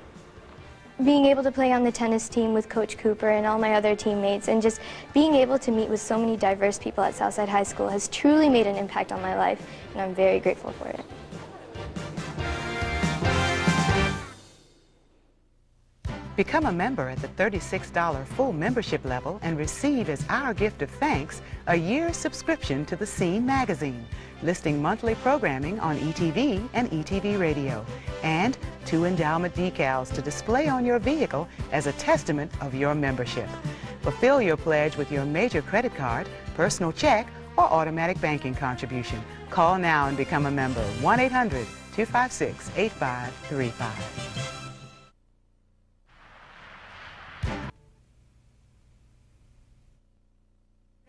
Being able to play on the tennis team with Coach Cooper and all my other teammates, and just being able to meet with so many diverse people at Southside High School has truly made an impact on my life, and I'm very grateful for it. Become a member at the $36 full membership level and receive as our gift of thanks a year's subscription to the Scene magazine, listing monthly programming on ETV and ETV Radio, and 2 endowment decals to display on your vehicle as a testament of your membership. Fulfill your pledge with your major credit card, personal check, or automatic banking contribution. Call now and become a member. 1-800-256-8535.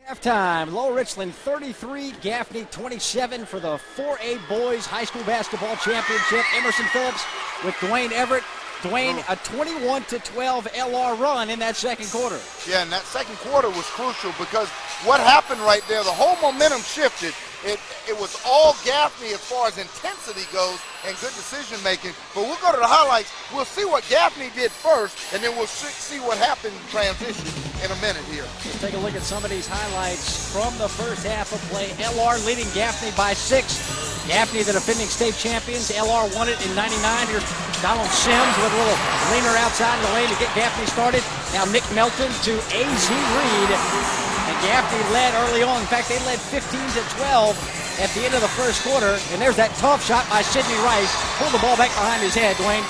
Halftime, Lower Richland 33, Gaffney 27 for the 4A Boys High School Basketball Championship. Emerson Phillips with Dwayne Everett. Dwayne, a 21-12 LR run in that second quarter. Yeah, and that second quarter was crucial because what happened right there, the whole momentum shifted. It was all Gaffney as far as intensity goes and good decision making. But we'll go to the highlights. We'll see what Gaffney did first, and then we'll see what happened in transition in a minute here. Let's take a look at some of these highlights from the first half of play. LR leading Gaffney by 6. Gaffney, the defending state champions. LR won it in 99. Here's Donald Sims with a little leaner outside in the lane to get Gaffney started. Now Nick Melton to A.Z. Reed. And Gaffney led early on. In fact, they led 15-12 at the end of the first quarter. And there's that tough shot by Sidney Rice. Pulled the ball back behind his head, Dwayne.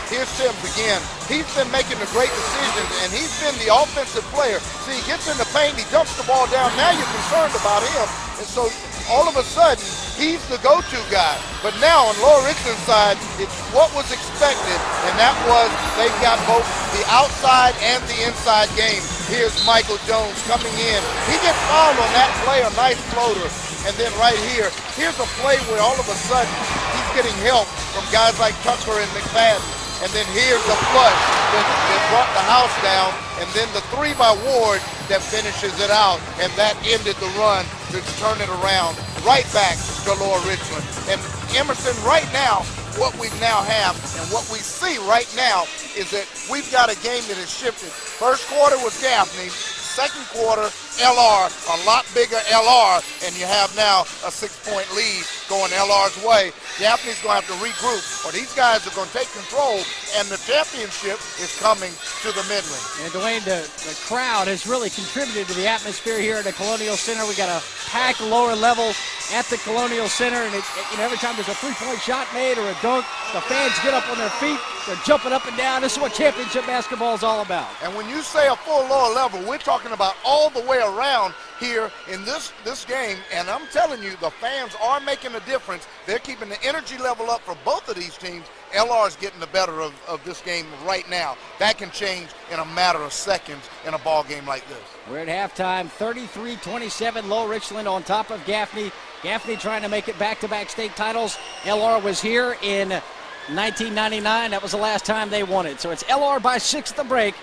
Here's Sims again. He's been making the great decisions, and he's been the offensive player. See, he gets in the paint, he dumps the ball down. Now you're concerned about him. And so all of a sudden, he's the go-to guy. But now on Lower Richland's side, it's what was expected, and that was they've got both the outside and the inside game. Here's Michael Jones coming in. He gets fouled on that play, a nice floater. And then right here, here's a play where all of a sudden he's getting help from guys like Tucker and McFadden. And then here's the flush that brought the house down, and then the 3 by Ward that finishes it out, and that ended the run to turn it around right back to Lower Richland. And Emerson, right now, what we now have and what we see right now is that we've got a game that has shifted. First quarter was Gaffney. Second quarter, LR, a lot bigger LR, and you have now a 6-point lead going LR's way. Gaffney's going to have to regroup, or these guys are going to take control, and the championship is coming to the Midland. And Dwayne, the crowd has really contributed to the atmosphere here at the Colonial Center. We got a packed lower level at the Colonial Center, and every time there's a 3-point shot made or a dunk, the fans get up on their feet. They're jumping up and down. This is what championship basketball is all about. And when you say a full lower level, we're talking about all the way around here in this game, and I'm telling you, the fans are making a difference. They're keeping the energy level up for both of these teams. LR is getting the better of this game right now. That can change in a matter of seconds in a ball game like this. We're at halftime, 33-27, Lower Richland on top of Gaffney. Gaffney trying to make it back-to-back state titles. LR was here in 1999. That was the last time they won it. So it's LR by 6 at the break.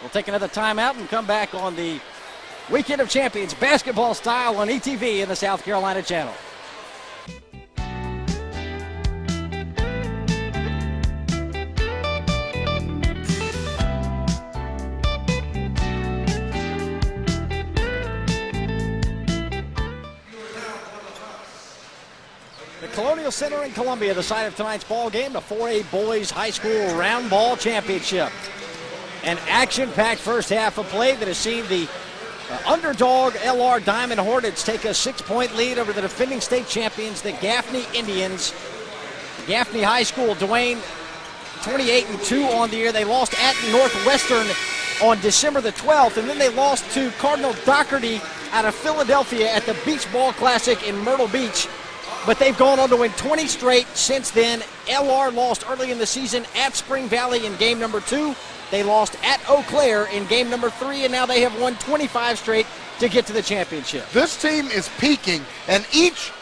We'll take another timeout and come back on the Weekend of Champions basketball style on ETV in the South Carolina Channel. The Colonial Center in Columbia, the site of tonight's ball game, the 4A Boys High School Round Ball Championship. An action-packed first half of play that has seen the underdog LR Diamond Hornets take a 6-point lead over the defending state champions, the Gaffney Indians. Gaffney High School, Dwayne, 28-2 on the year. They lost at Northwestern on December the 12th, and then they lost to Cardinal Doherty out of Philadelphia at the Beach Ball Classic in Myrtle Beach. But they've gone on to win 20 straight since then. LR lost early in the season at Spring Valley in game number 2. They lost at Eau Claire in game number 3, and now they have won 25 straight to get to the championship. This team is peaking, and each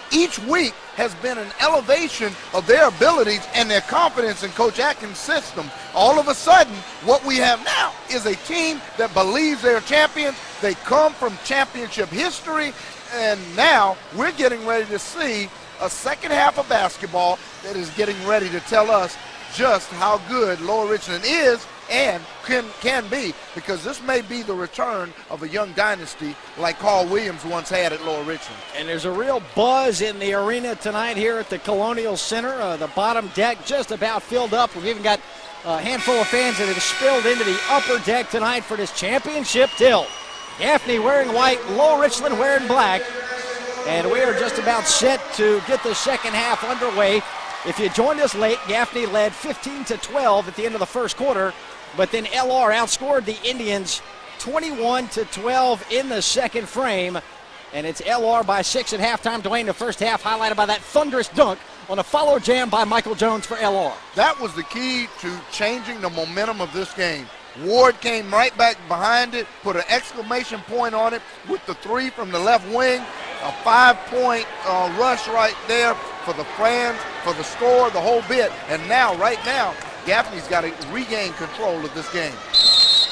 week has been an elevation of their abilities and their confidence in Coach Atkins' system. All of a sudden, what we have now is a team that believes they're champions. They come from championship history, and now we're getting ready to see a second half of basketball that is getting ready to tell us just how good Lower Richland is and can be, because this may be the return of a young dynasty like Carl Williams once had at Lower Richland. And there's a real buzz in the arena tonight here at the Colonial Center. The bottom deck just about filled up. We've even got a handful of fans that have spilled into the upper deck tonight for this championship tilt. Gaffney wearing white, Lower Richland wearing black. And we are just about set to get the second half underway. If you joined us late, Gaffney led 15-12 at the end of the first quarter, but then LR outscored the Indians 21-12 in the second frame. And it's LR by 6 at halftime. Dwayne, the first half highlighted by that thunderous dunk on a follow jam by Michael Jones for LR. That was the key to changing the momentum of this game. Ward came right back behind it, put an exclamation point on it with the 3 from the left wing, a 5-point rush right there for the fans, for the score, the whole bit. And now, right now, Gaffney's got to regain control of this game.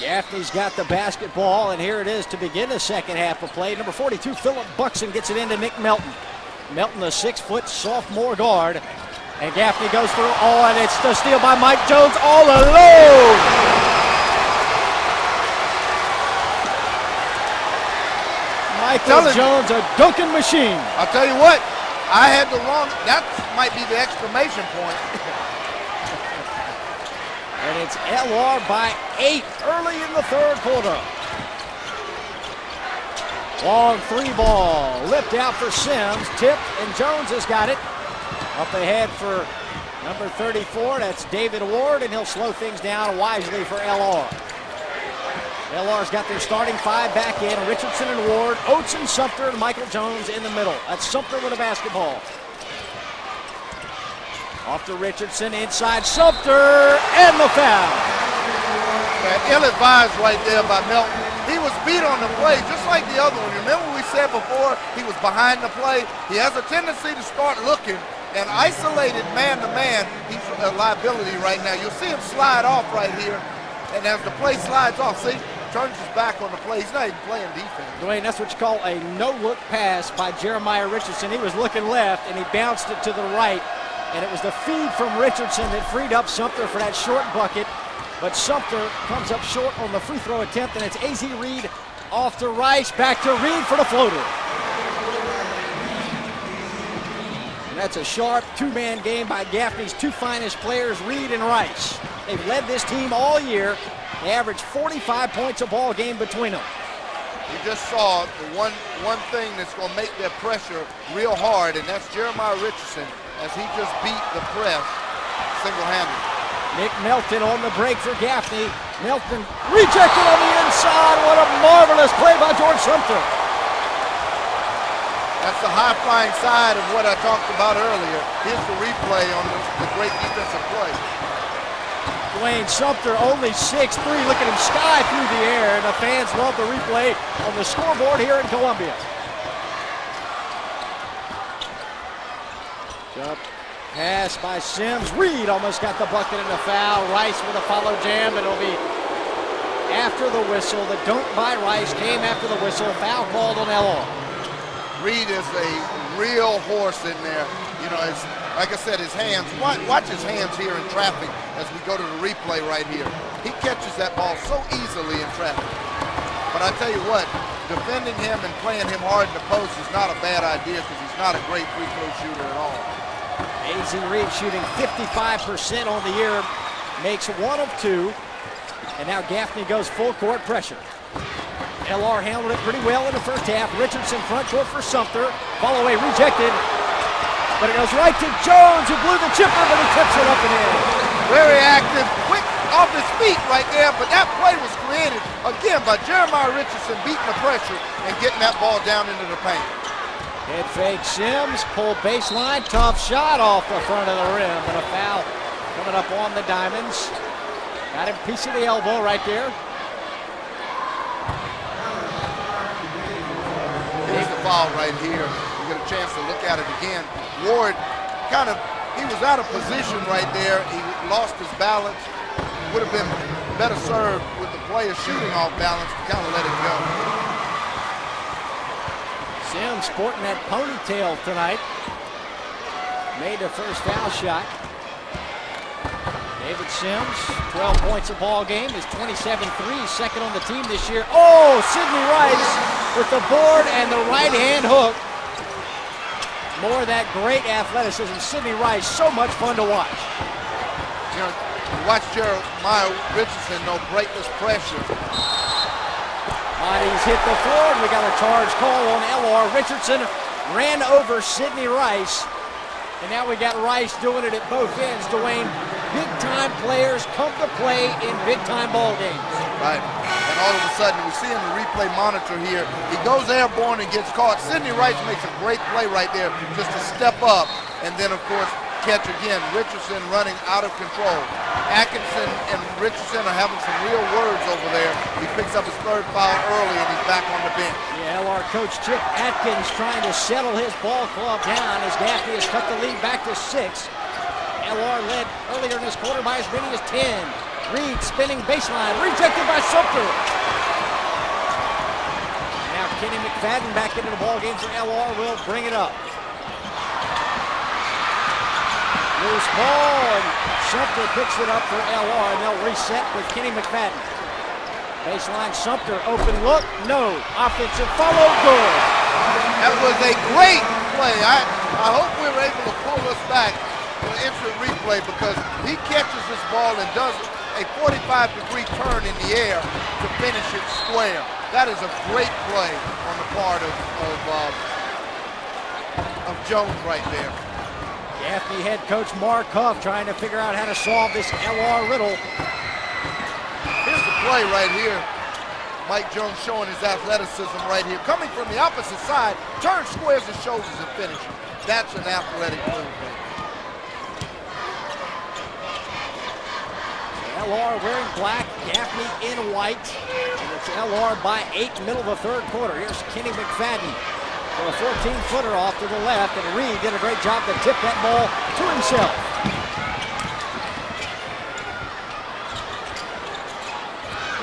Gaffney's got the basketball, and here it is to begin the second half of play. Number 42, Phillip Buxton, gets it into Nick Melton. Melton, a 6-foot sophomore guard. And Gaffney goes through, and it's the steal by Mike Jones all alone. Michael Jones, a dunking machine. I'll tell you what, I had the wrong, that might be the exclamation point. And it's LR by 8 early in the third quarter. Long 3 ball, lipped out for Sims, tipped, and Jones has got it. Up ahead for number 34, that's David Ward, and he'll slow things down wisely for LR. LR's got their starting 5 back in, Richardson and Ward, Oates and Sumter, and Michael Jones in the middle. That's Sumter with a basketball. Off to Richardson, inside Sumter, and the foul. Ill-advised right there by Melton. He was beat on the play, just like the other one. Remember we said before he was behind the play? He has a tendency to start looking, and isolated man-to-man, he's a liability right now. You'll see him slide off right here, and as the play slides off, see, turns his back on the play. He's not even playing defense. Dwayne, that's what you call a no-look pass by Jeremiah Richardson. He was looking left, and he bounced it to the right. And it was the feed from Richardson that freed up Sumter for that short bucket. But Sumter comes up short on the free throw attempt, and it's A.Z. Reed off to Rice, back to Reed for the floater. And that's a sharp 2-man game by Gaffney's 2 finest players, Reed and Rice. They've led this team all year. They average 45 points a ball game between them. We just saw the one thing that's going to make their pressure real hard, and that's Jeremiah Richardson, as he just beat the press single-handedly. Nick Melton on the break for Gaffney. Melton rejected on the inside. What a marvelous play by George Sumter. That's the high-flying side of what I talked about earlier. Here's the replay on the great defensive play. Dwayne Sumter, only 6'3", look at him sky through the air, and the fans love the replay on the scoreboard here in Columbia. Jump pass by Sims. Reed almost got the bucket and the foul. Rice with a follow jam, and it'll be after the whistle. The dunk by Rice came after the whistle. Foul called on LR. Reed is a real horse in there. You know, it's, like I said, his hands. Watch his hands here in traffic as we go to the replay right here. He catches that ball so easily in traffic. But I tell you what, defending him and playing him hard in the post is not a bad idea, because he's not a great free throw shooter at all. A.Z. Reed shooting 55% on the year, makes 1 of 2. And now Gaffney goes full court pressure. LR handled it pretty well in the first half. Richardson front court for Sumter. Follow away rejected. But it goes right to Jones, who blew the chipper, but he tips it up and in. Very active, quick off his feet right there, but that play was created, again, by Jeremiah Richardson beating the pressure and getting that ball down into the paint. Head fake Sims, pull baseline, tough shot off the front of the rim, but a foul coming up on the Diamonds. Got him a piece of the elbow right there. Here's the foul right here. We get a chance to look at it again. Ward he was out of position right there. He lost his balance. Would have been better served with the player shooting off balance to kind of let it go. Sims sporting that ponytail tonight. Made the first foul shot. David Sims, 12 points a ball game, is 27-3, second on the team this year. Oh, Sidney Rice with the board and the right hand hook. More of that great athleticism. Sidney Rice, so much fun to watch. You know, watch Jeremiah Richardson, break this pressure. Bodies hit the floor, and we got a charge call on LR. Richardson ran over Sidney Rice, and now we got Rice doing it at both ends. Dwayne, big-time players come to play in big-time ball games. Right, and all of a sudden, we see in the replay monitor here, he goes airborne and gets caught. Sidney Rice makes a great play right there just to step up, and then, of course, catch again. Richardson running out of control. Atkinson and Richardson are having some real words over there. He picks up his third foul early, and he's back on the bench. Yeah, LR coach Chip Atkins trying to settle his ball club down as Gaffney has cut the lead back to 6. LR led earlier in this quarter by as many as 10. Reed spinning baseline, rejected by Sumter. Now Kenny McFadden back into the ball game for LR will bring it up. Loose ball, and Sumter picks it up for LR, and they'll reset with Kenny McFadden. Baseline Sumter, open look, no. Offensive follow, good. That was a great play. I hope we were able to pull this back to an instant replay because he catches this ball and does a 45-degree turn in the air to finish it square. That is a great play on the part of Jones right there. Gaffney head coach Mark Huff trying to figure out how to solve this LR riddle. Here's the play right here. Mike Jones showing his athleticism right here. Coming from the opposite side, turns, squares his shoulders and finishes. That's an athletic move, man. LR wearing black, Gaffney in white. And it's LR by 8, middle of the third quarter. Here's Kenny McFadden for a 14-footer off to the left, and Reed did a great job to tip that ball to himself.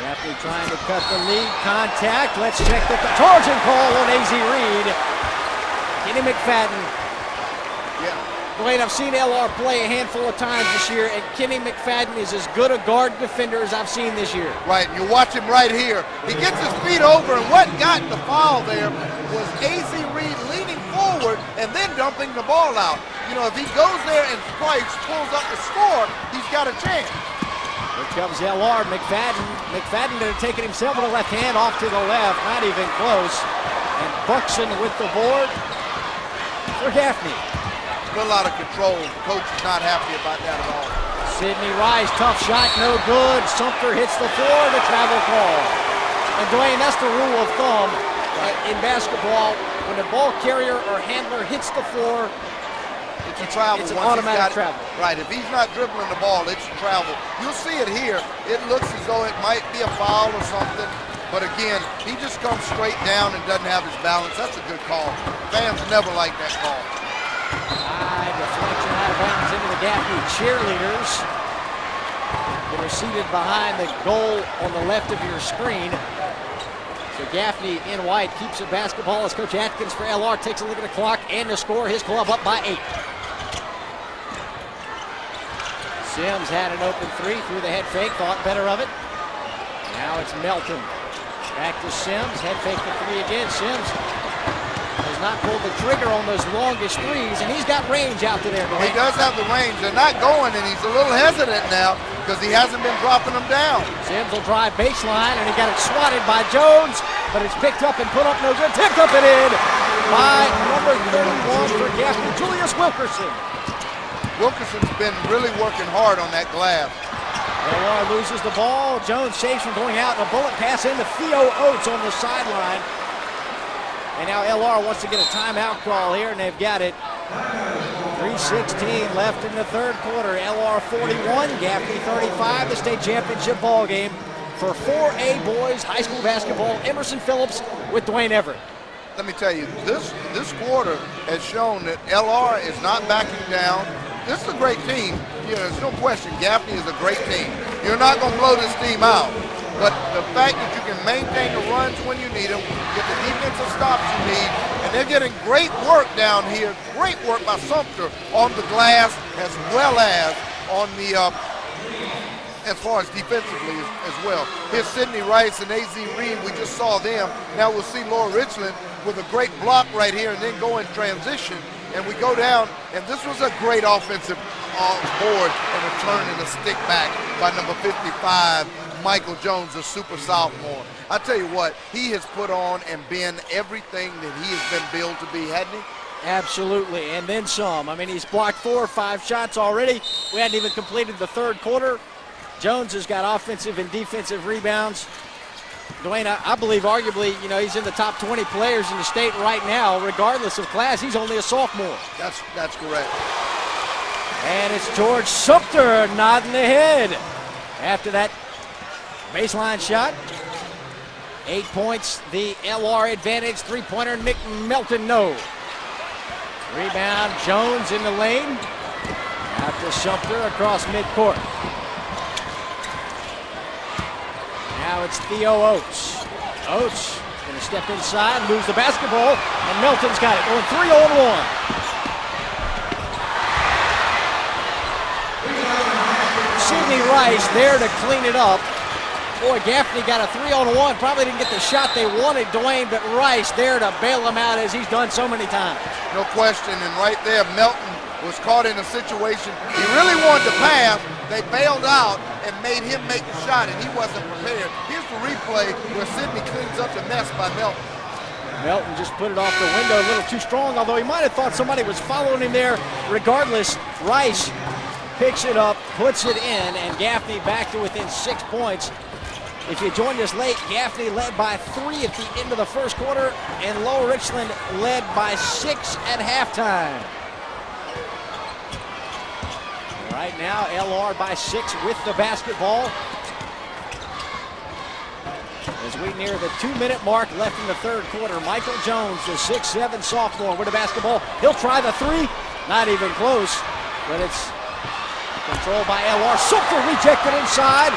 Gaffney trying to cut the lead, contact. Let's check the Trojan call on AZ Reed. Kenny McFadden. Yeah. Dwayne, I've seen LR play a handful of times this year, and Kenny McFadden is as good a guard defender as I've seen this year. Right, and you watch him right here. He gets his feet over, and what got the foul there was AZ Reed leaning forward and then dumping the ball out. You know, if he goes there and pulls up the score, he's got a chance. Here comes LR, McFadden taking himself with the left hand off to the left, not even close. And Buxton with the board for Gaffney. Still out of control. The coach is not happy about that at all. Sidney Rice, tough shot, no good. Sumter hits the floor, the travel call. And Dwayne, that's the rule of thumb in basketball. When the ball carrier or handler hits the floor, it's a travel. It's an automatic travel. Right, if he's not dribbling the ball, it's a travel. You'll see it here. It looks as though it might be a foul or something. But again, he just comes straight down and doesn't have his balance. That's a good call. Fans never like that call. High deflection out of bounds into the Gaffney cheerleaders. They're seated behind the goal on the left of your screen. So Gaffney in white keeps the basketball as Coach Atkins for LR takes a look at the clock and the score. His club up by 8. Sims had an open 3 through the head fake, thought better of it. Now it's Melton. Back to Sims, head fake the 3 again. Sims has not pulled the trigger on those longest threes, and he's got range out to there. He does have the range. They're not going, and he's a little hesitant now because he hasn't been dropping them down. Sims will drive baseline, and he got it swatted by Jones, but it's picked up and put up no good. Tipped up and in by number 31 for Gaffney, Julius Wilkerson. Wilkerson's been really working hard on that glass. LR loses the ball. Jones saves from going out, and a bullet pass into Theo Oates on the sideline. And now LR wants to get a timeout call here, and they've got it. 3:16 left in the third quarter. LR 41, Gaffney 35, the state championship ball game for 4A boys high school basketball. Emerson Phillips with Dwayne Everett. Let me tell you, this quarter has shown that LR is not backing down. This is a great team. You know, there's no question Gaffney is a great team. You're not going to blow this team out. But the fact that you can maintain the runs when you need them, get the defensive stops you need, and they're getting great work down here, great work by Sumter on the glass as well as on the, as far as defensively as well. Here's Sidney Rice and A.Z. Reed. We just saw them. Now we'll see Laura Richland with a great block right here and then go in transition. And we go down, and this was a great offensive board and a turn and a stick back by number 55, Michael Jones, a super sophomore. I tell you what, he has put on and been everything that he has been billed to be, hadn't he? Absolutely, and then some. I mean, he's blocked 4 or 5 shots already. We hadn't even completed the third quarter. Jones has got offensive and defensive rebounds. Dwayne, I believe arguably, you know, he's in the top 20 players in the state right now, regardless of class. He's only a sophomore. That's correct. And it's George Sumter nodding the head after that baseline shot. 8 points, the LR advantage. Three-pointer, Nick Melton, no. Rebound, Jones in the lane. Out to Sumter across midcourt. Now it's Theo Oates. Oates going to step inside, lose the basketball, and Melton's got it. Going 3-on-1. Sidney Rice there to clean it up. Boy, Gaffney got a 3-on-1. Probably didn't get the shot they wanted, Dwayne, but Rice there to bail him out as he's done so many times. No question, and right there, Melton was caught in a situation. He really wanted to pass. They bailed out and made him make the shot, and he wasn't prepared. Here's the replay where Sidney cleans up the mess by Melton. Melton just put it off the window a little too strong, although he might have thought somebody was following him there. Regardless, Rice picks it up, puts it in, and Gaffney back to within 6 points. If you joined us late, Gaffney led by 3 at the end of the first quarter, and Lower Richland led by 6 at halftime. Right now, LR by 6 with the basketball. As we near the 2-minute mark left in the third quarter, Michael Jones, the 6'7" sophomore with the basketball. He'll try the 3, not even close, but it's controlled by LR. Sumter rejected inside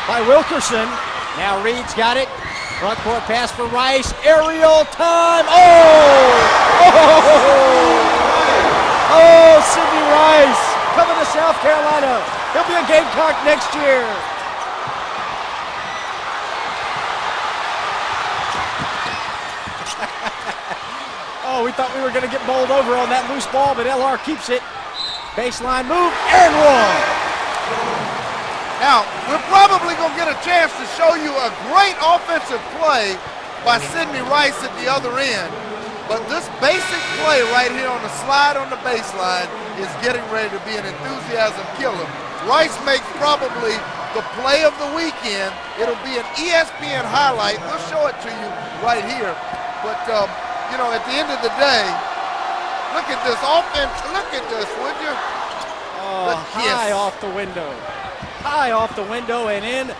by Wilkerson. Now Reed's got it. Front court pass for Rice. Aerial time. Oh, Sidney Rice coming to South Carolina. He'll be a Gamecock next year. Oh, we thought we were going to get bowled over on that loose ball, but LR keeps it. Baseline move and one. Now, we're probably going to get a chance to show you a great offensive play by Sidney Rice at the other end. But this basic play right here on the slide on the baseline is getting ready to be an enthusiasm killer. Rice makes probably the play of the weekend. It'll be an ESPN highlight. We'll show it to you right here. But, you know, at the end of the day, look at this offense. Look at this, would you? Oh, high off the window. High off the window and in.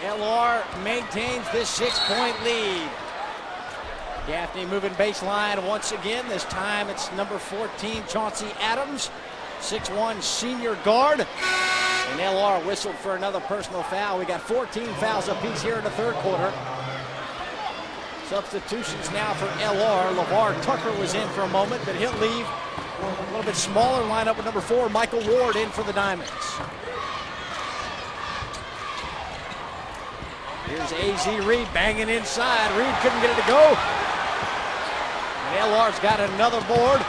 LR maintains this 6-point lead. Gaffney moving baseline once again. This time it's number 14, Chauncey Adams, 6'1" senior guard. And LR whistled for another personal foul. We got 14 fouls apiece here in the third quarter. Substitutions now for LR. LeVar Tucker was in for a moment, but he'll leave. A little bit smaller lineup with number 4, Michael Ward, in for the Diamonds. Here's A.Z. Reed banging inside. Reed couldn't get it to go. LR's got another board.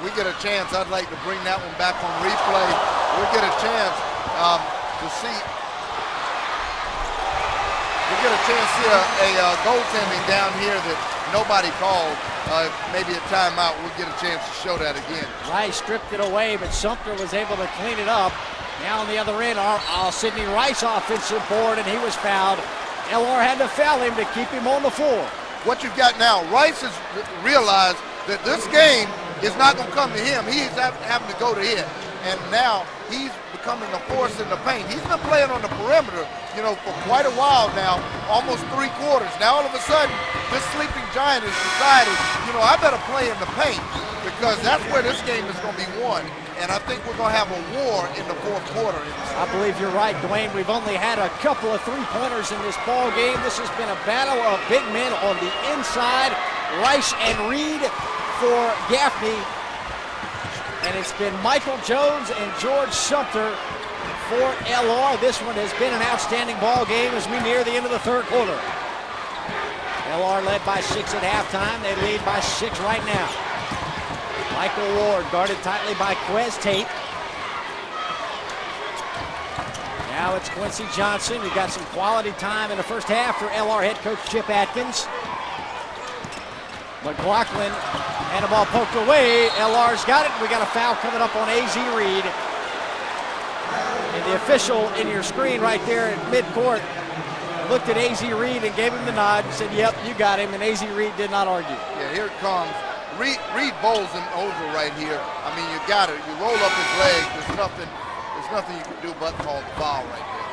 We get a chance. I'd like to bring that one back on replay. We'll get a chance to see. We get a chance to see a goaltending down here that nobody called. Maybe a timeout. We'll get a chance to show that again. Rice stripped it away, but Sumter was able to clean it up. Now on the other end, Sidney Rice offensive board, and he was fouled. LR had to foul him to keep him on the floor. What you've got now, Rice has realized that this game is not going to come to him. He's having to go to it. And now he's becoming a force in the paint. He's been playing on the perimeter, for quite a while now, almost 3 quarters. Now all of a sudden, this sleeping giant has decided, I better play in the paint because that's where this game is going to be won. And I think we're going to have a war in the 4th quarter. I believe you're right, Dwayne. We've only had a couple of 3-pointers in this ball game. This has been a battle of big men on the inside. Rice and Reed for Gaffney. And it's been Michael Jones and George Sumter for LR. This one has been an outstanding ball game as we near the end of the 3rd quarter. LR led by 6 at halftime. They lead by 6 right now. Michael Ward guarded tightly by Quez Tate. Now it's Quincy Johnson, who got some quality time in the first half for LR head coach Chip Atkins. Mclaughlin had the ball poked away. LR's got it. We got a foul coming up on A.Z. Reed. And the official in your screen right there at midcourt looked at A.Z. Reed and gave him the nod and said, yep, you got him. And A.Z. Reed did not argue. Yeah, here it comes. Reed bowls him over right here. I mean, you got it. You roll up his leg. There's nothing you can do but call the foul right there.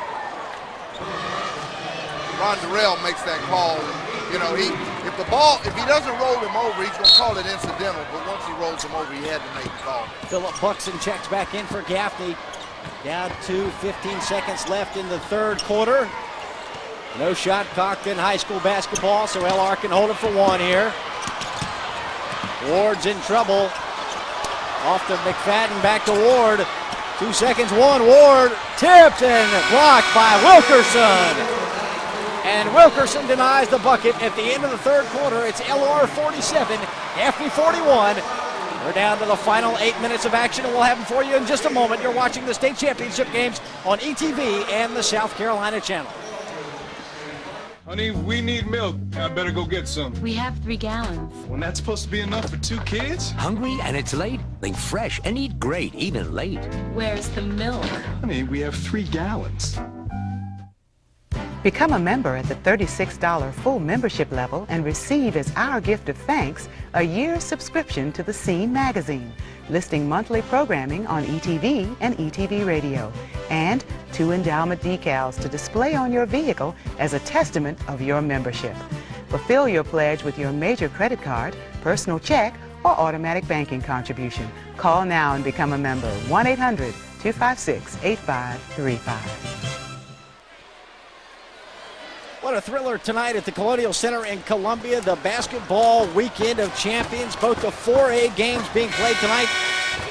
Ron Durrell makes that call. If he doesn't roll him over, he's going to call it incidental. But once he rolls him over, he had to make the call. Philip Buxton checks back in for Gaffney. Down to 15 seconds left in the 3rd quarter. No shot clock in high school basketball, so LR can hold it for 1 here. Ward's in trouble. Off to McFadden, back to Ward. 2 seconds, Ward tipped and blocked by Wilkerson. And Wilkerson denies the bucket at the end of the 3rd quarter. It's LR 47, Gaffney 41. We're down to the final 8 minutes of action, and we'll have them for you in just a moment. You're watching the state championship games on ETV and the South Carolina channel. Honey, we need milk. I better go get some. We have 3 gallons. Well, that's supposed to be enough for 2 kids? Hungry and it's late? Think fresh and eat great, even late. Where's the milk? Honey, we have 3 gallons. Become a member at the $36 full membership level and receive as our gift of thanks a year's subscription to the Scene magazine, listing monthly programming on ETV and ETV Radio, and 2 endowment decals to display on your vehicle as a testament of your membership. Fulfill your pledge with your major credit card, personal check, or automatic banking contribution. Call now and become a member. 1-800-256-8535. What a thriller tonight at the Colonial Center in Columbia. The basketball weekend of champions. Both the 4A games being played tonight.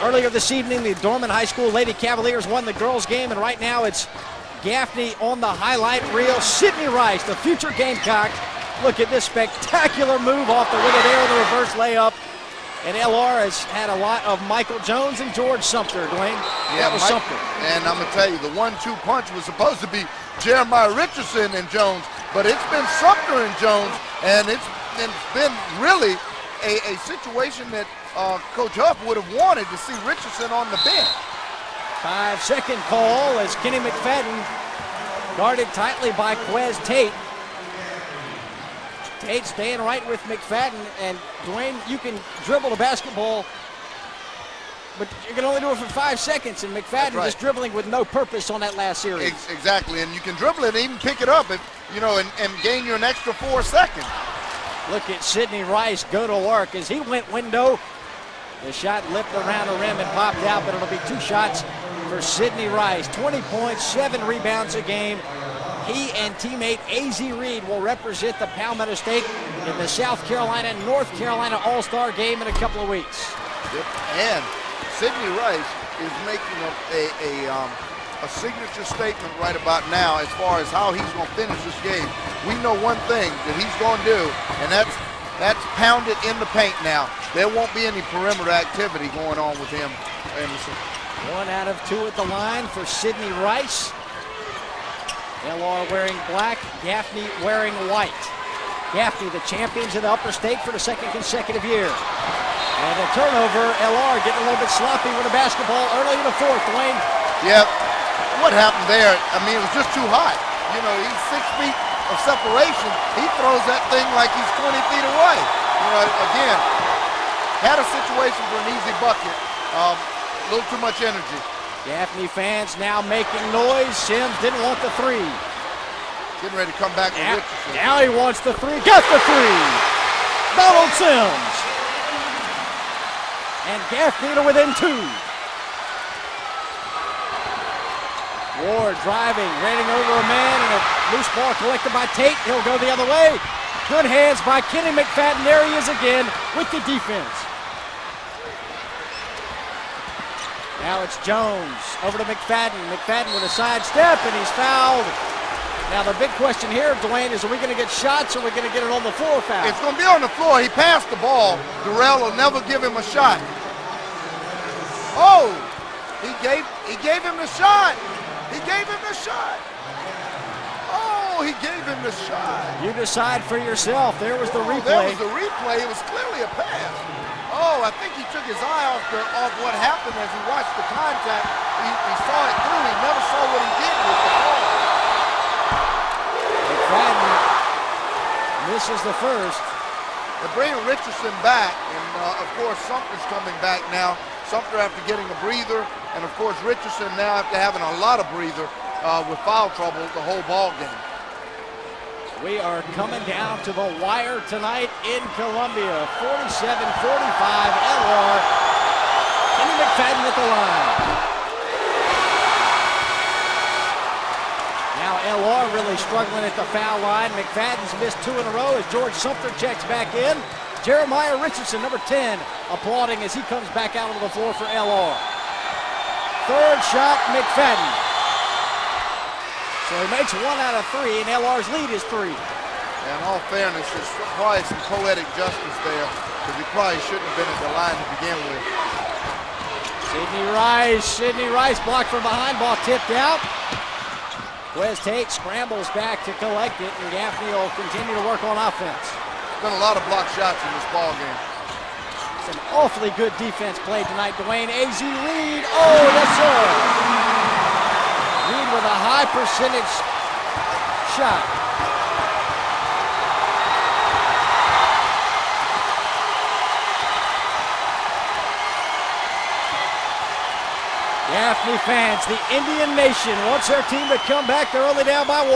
Earlier this evening, the Dorman High School Lady Cavaliers won the girls' game, and right now it's Gaffney on the highlight reel. Sidney Rice, the future Gamecock. Look at this spectacular move off the window there in the reverse layup. And LR has had a lot of Michael Jones and George Sumter, Dwayne. Yeah, that was Sumter. And I'm going to tell you, the 1-2 punch was supposed to be Jeremiah Richardson and Jones, but it's been Sumter and Jones, and it's been really a situation that Coach Huff would have wanted to see Richardson on the bench. 5-second call as Kenny McFadden guarded tightly by Quez Tate. Tate staying right with McFadden, and Dwayne, you can dribble the basketball, but you can only do it for 5 seconds, and McFadden just dribbling with no purpose on that last series. Exactly, and you can dribble it and even pick it up and gain you an extra 4 seconds. Look at Sidney Rice go to work as he went window. The shot lipped around the rim and popped out, but it'll be 2 shots for Sidney Rice. 20 points, 7 rebounds a game. He and teammate A.Z. Reed will represent the Palmetto State in the South Carolina-North Carolina All-Star game in a couple of weeks. Yep. And Sidney Rice is making a signature statement right about now as far as how he's going to finish this game. We know one thing that he's going to do, and that's That's pounded in the paint now. There won't be any perimeter activity going on with him, Anderson. 1 out of 2 at the line for Sidney Rice. LR wearing black, Gaffney wearing white. Gaffney, the champions of the upper state for the 2nd consecutive year. And a turnover, LR getting a little bit sloppy with the basketball early in the 4th, Dwayne. Yep. What happened there, I mean, it was just too hot. You know, he's 6 feet of separation. He throws that thing like he's 20 feet away. You know, again, had a situation for an easy bucket. A little too much energy. Gaffney fans now making noise. Sims didn't want the 3. Getting ready to come back to Richardson. Now he wants the 3. Got the 3. Donald Sims. And Gaffney to within 2. Ward driving, running over a man, and a loose ball collected by Tate. He'll go the other way. Good hands by Kenny McFadden. There he is again with the defense. Now it's Jones over to McFadden. McFadden with a sidestep, and he's fouled. Now the big question here, Dwayne, is are we going to get shots or are we going to get it on the floor foul? It's going to be on the floor. He passed the ball. Durrell will never give him a shot. Oh, he gave him the shot. He gave him the shot. Oh, he gave him the shot. You decide for yourself. There was the replay. There was the replay. It was clearly a pass. Oh, I think he took his eye off what happened as he watched the contact. He saw it through. He never saw what he did with the ball. McFadden misses the first. They're bringing Richardson back, and of course Sumter's coming back now. Sumter after getting a breather, and of course Richardson now after having a lot of breather with foul trouble the whole ball game. We are coming down to the wire tonight in Columbia. 47-45 LR. Kenny McFadden at the line. Now LR really struggling at the foul line. McFadden's missed 2 in a row as George Sumter checks back in. Jeremiah Richardson, number 10, applauding as he comes back out onto the floor for LR. 3rd shot, McFadden. So he makes 1 out of 3, and LR's lead is 3. In all fairness, there's probably some poetic justice there, because he probably shouldn't have been at the line to begin with. Sidney Rice blocked from behind, ball tipped out. Wes Tate scrambles back to collect it, and Gaffney will continue to work on offense. Done a lot of block shots in this ball game. Some awfully good defense played tonight, Dwayne. A.Z. Reed, oh yes sir! Reed with a high percentage shot. Gaffney fans, the Indian Nation wants their team to come back. They're only down by 1.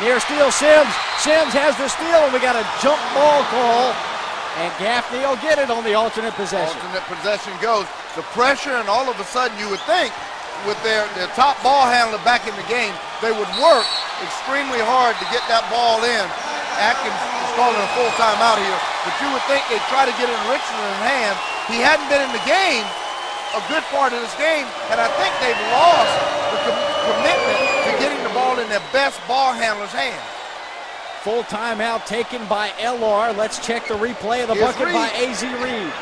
Near steal, Sims. Sims has the steal, and we got a jump ball call. And Gaffney will get it on the alternate possession. Alternate possession goes. The pressure, and all of a sudden you would think with their top ball handler back in the game, they would work extremely hard to get that ball in. Atkins is calling a full timeout here, but you would think they'd try to get it in Richland's hand. He hadn't been in the game a good part of this game, and I think they've lost the commitment to getting the ball in their best ball handler's hand. Full timeout taken by LR. Let's check the replay of the bucket by A.Z. Reed.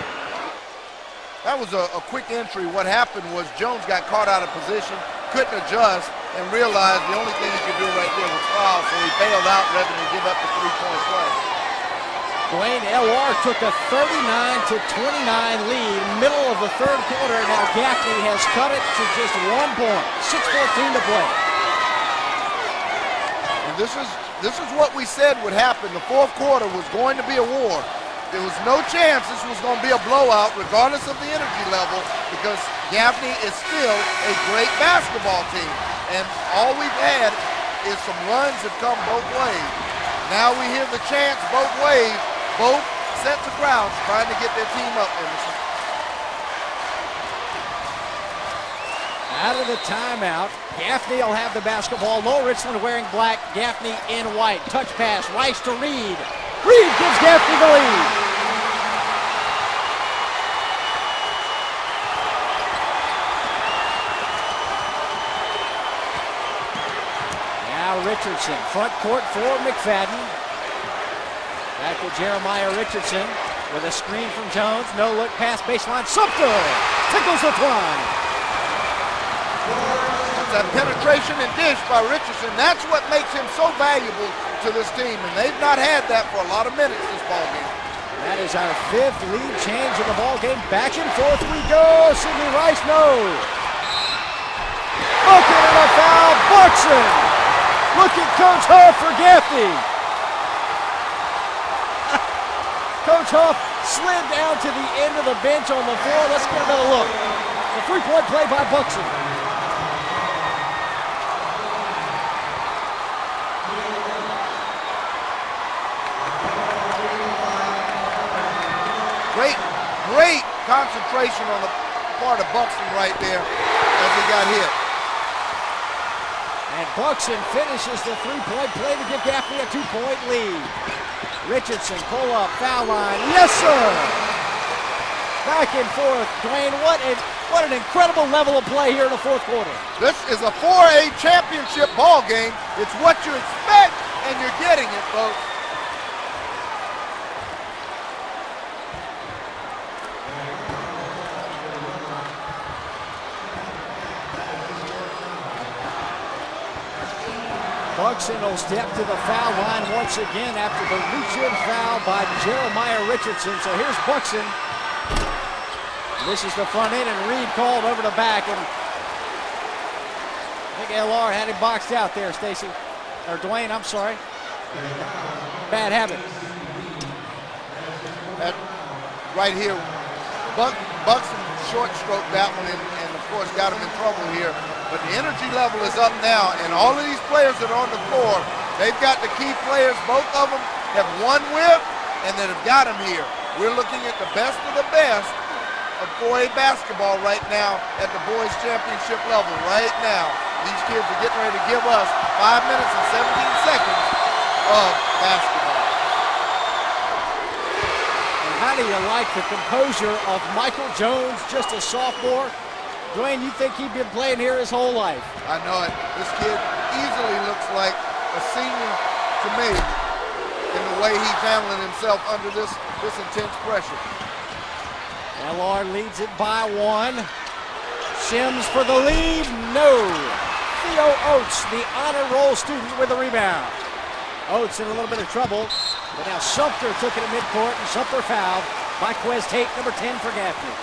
That was a quick entry. What happened was Jones got caught out of position, couldn't adjust, and realized the only thing he could do right there was foul, so he bailed out rather than give up the three-point play. Dwayne, LR took a 39-29 lead, middle of the 3rd quarter. Now Gaffney has cut it to just 1 point. 6:14 to play. And this is what we said would happen. The 4th quarter was going to be a war. There was no chance this was going to be a blowout, regardless of the energy level, because Gaffney is still a great basketball team. And all we've had is some runs that come both ways. Now we hear the chants both ways. Both sets of crowds trying to get their team up, Emerson. Out of the timeout, Gaffney will have the basketball. Low Richland wearing black, Gaffney in white. Touch pass, Rice to Reed. Reed gives Gaffney the lead. Now Richardson, front court for McFadden. Back to Jeremiah Richardson with a screen from Jones. No look pass baseline. Sumter tickles the twine. That penetration and dish by Richardson, that's what makes him so valuable to this team, and they've not had that for a lot of minutes this ball game. That is our 5th lead change in the ball game. Back and forth we go. Sidney Rice, no. Bucket and a foul. Buxton. Look at Coach Huff for Gaffney. Coach Huff slid down to the end of the bench on the floor. Let's get another look. The 3-point play by Buxton. Great concentration on the part of Buxton right there as he got hit. And Buxton finishes the 3-point play to give Gaffney a 2-point lead. Richardson, pull up, foul line. Yes, sir! Back and forth. Dwayne, what an incredible level of play here in the 4th quarter. This is a 4A championship ball game. It's what you expect, and you're getting it, folks. Buxton will step to the foul line once again after the reach-in foul by Jeremiah Richardson. So here's Buxton. This is the front end, and Reed called over the back. And I think LR had him boxed out there, Stacy. Or Dwayne, I'm sorry. Bad habit. That right here, Buxton short stroked that one and of course got him in trouble here. But the energy level is up now, and all of these players that are on the floor, they've got the key players. Both of them have one whip, and that have got them here. We're looking at the best of the best of 4A basketball right now at the boys championship level right now. These kids are getting ready to give us 5 minutes and 17 seconds of basketball. And how do you like the composure of Michael Jones, just a sophomore? Dwayne, you think he'd been playing here his whole life? I know it. This kid easily looks like a senior to me in the way he's handling himself under this intense pressure. LR leads it by 1. Sims for the lead, no. Theo Oates, the honor roll student, with the rebound. Oates in a little bit of trouble, but now Sumter took it at midcourt, and Sumter fouled by Quez Tate, number 10 for Gaffney.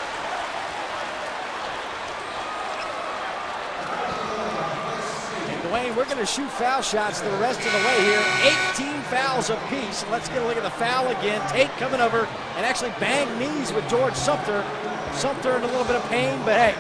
Dwayne, we're going to shoot foul shots the rest of the way here. 18 fouls apiece. And let's get a look at the foul again. Tate coming over and actually banged knees with George Sumter. Sumter in a little bit of pain, but hey,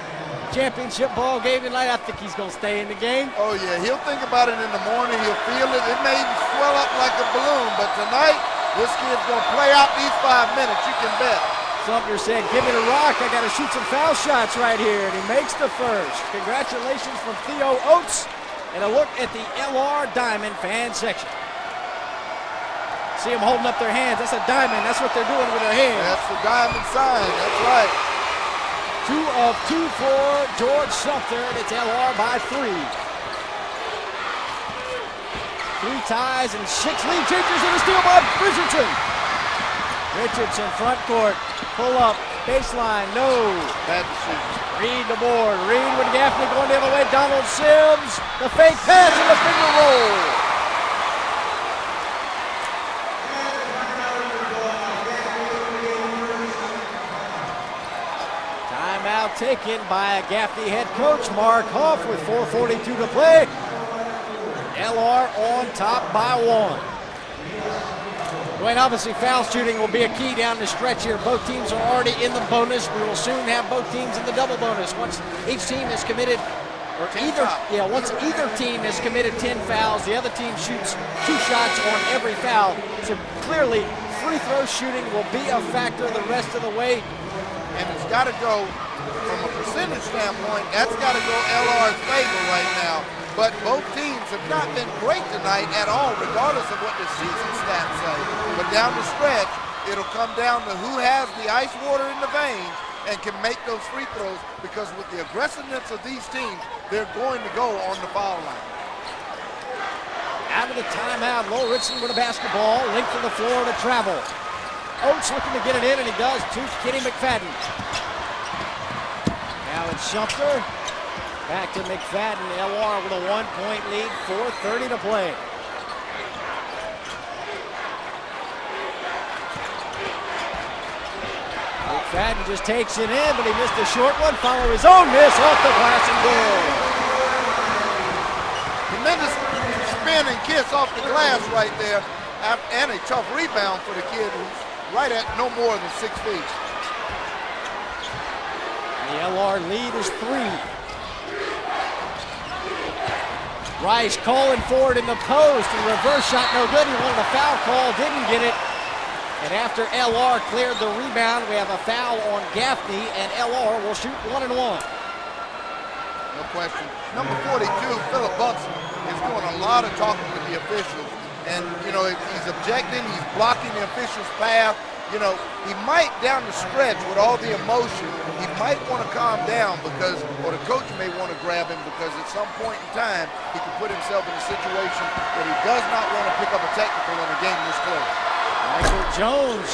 championship ball game tonight. I think he's going to stay in the game. Oh, yeah. He'll think about it in the morning. He'll feel it. It may even swell up like a balloon, but tonight, this kid's going to play out these 5 minutes. You can bet. Sumter said, give me the rock. I got to shoot some foul shots right here. And he makes the first. Congratulations from Theo Oates. And a look at the LR Diamond fan section. See them holding up their hands. That's a diamond. That's what they're doing with their hands. That's the diamond sign. That's right. 2 of 2 for George Sumter, and it's LR by 3. 3 ties and 6 lead changes, and a steal by Richardson. Richardson front court. Pull up. Baseline. No. Bad decision. Reed the board. Reed with Gaffney going the other way. Donald Sims. The fake pass and the finger roll. Timeout taken by Gaffney head coach Mark Huff with 4:42 to play. LR on top by 1. Dwayne, obviously foul shooting will be a key down the stretch here. Both teams are already in the bonus. We will soon have both teams in the double bonus once each team is committed, or once either team has committed 10 fouls, the other team shoots 2 shots on every foul. So clearly, free throw shooting will be a factor the rest of the way. And it's got to go, from a percentage standpoint, that's got to go LR's favor right now. But both teams have not been great tonight at all, regardless of what the season stats say. But down the stretch, it'll come down to who has the ice water in the veins and can make those free throws, because with the aggressiveness of these teams, they're going to go on the foul line. Out of the timeout, Low Richland with a basketball, linked to the floor to travel. Oates looking to get it in, and he does to Kenny McFadden. Now it's Sumter. Back to McFadden. LR with a 1-point lead, 4:30 to play. McFadden just takes it in, but he missed a short one. Follow his own miss off the glass and good. Tremendous spin and kiss off the glass right there, and a tough rebound for the kid who's right at no more than 6 feet. The LR lead is 3. Rice calling for it in the post, and reverse shot no good. He wanted a foul call, didn't get it. And after LR cleared the rebound, we have a foul on Gaffney, and LR will shoot 1 and 1. No question. Number 42, Phillip Buxton, is doing a lot of talking with the officials. And, you know, he's objecting, he's blocking the official's path. You know, he might, down the stretch with all the emotion, he might want to calm down because, or the coach may want to grab him because at some point in time, he could put himself in a situation where he does not want to pick up a technical in a game this close. Michael Jones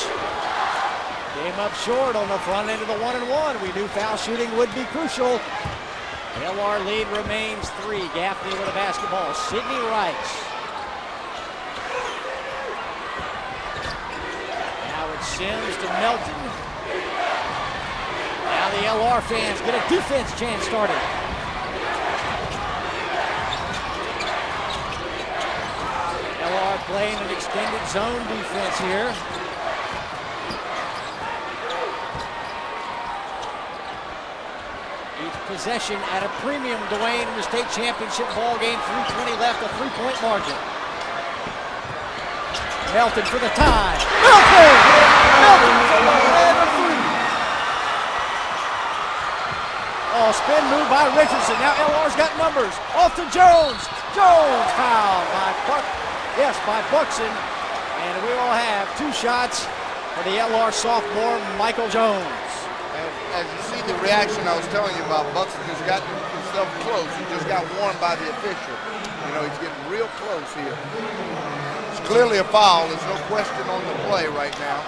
came up short on the front end of the 1 and 1. We knew foul shooting would be crucial. LR lead remains 3. Gaffney with a basketball. Sidney Rice. Now it's Sims to Melton. Now the LR fans get a defense chance started. LR playing an extended zone defense here. Each possession at a premium, Dwayne, in the state championship ball game. 3:20 left, a 3-point margin. Melton for the tie. Melton! Melton for the and a 3. Oh, spin move by Richardson. Now LR's got numbers. Off to Jones. Jones fouled by Buxton. And we will have 2 shots for the LR sophomore, Michael Jones. As you see the reaction I was telling you about, Buxton has gotten himself close. He just got warned by the official. You know, he's getting real close here. It's clearly a foul. There's no question on the play right now.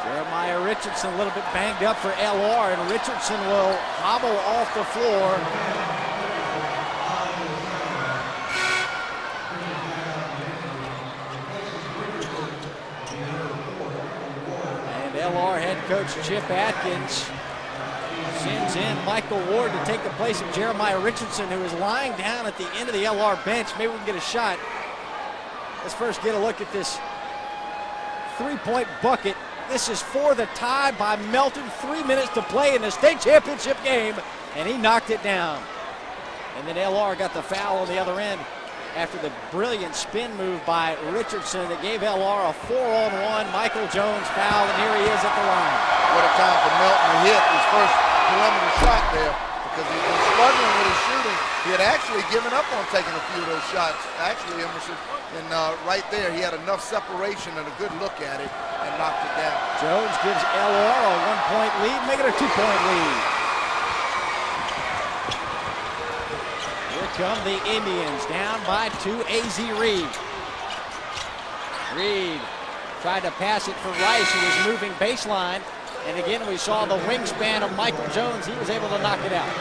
Jeremiah Richardson a little bit banged up for LR, and Richardson will hobble off the floor. LR head coach Chip Atkins sends in Michael Ward to take the place of Jeremiah Richardson, who is lying down at the end of the LR bench. Maybe we can get a shot. Let's first get a look at this 3-point bucket. This is for the tie by Melton. 3 minutes to play in the state championship game, and he knocked it down. And then LR got the foul on the other end after the brilliant spin move by Richardson that gave LR a 4-on-1. Michael Jones foul, and here he is at the line. What a time for Melton to hit his first perimeter shot there, because he's been struggling with his shooting. He had actually given up on taking a few of those shots. Actually, Emerson, and right there, he had enough separation and a good look at it and knocked it down. Jones gives LR a 1-point lead, make it a 2-point lead. Come the Indians, down by 2, AZ Reed. Reed tried to pass it for Rice, who was moving baseline. And again, we saw the wingspan of Michael Jones. He was able to knock it out.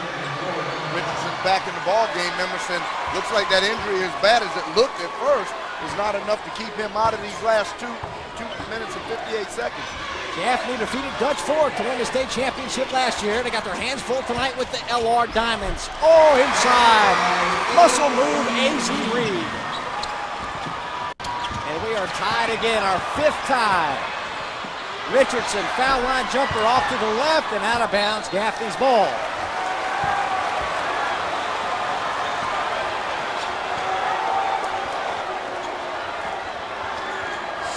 Richardson back in the ball game. Emerson, looks like that injury, as bad as it looked at first, is not enough to keep him out of these last 2 minutes and 58 seconds. Gaffney defeated Dutch Fork to win the state championship last year. They got their hands full tonight with the LR Diamonds. Oh, inside. Muscle move, AZ Reed. And we are tied again, our 5th tie. Richardson, foul line jumper off to the left and out of bounds, Gaffney's ball.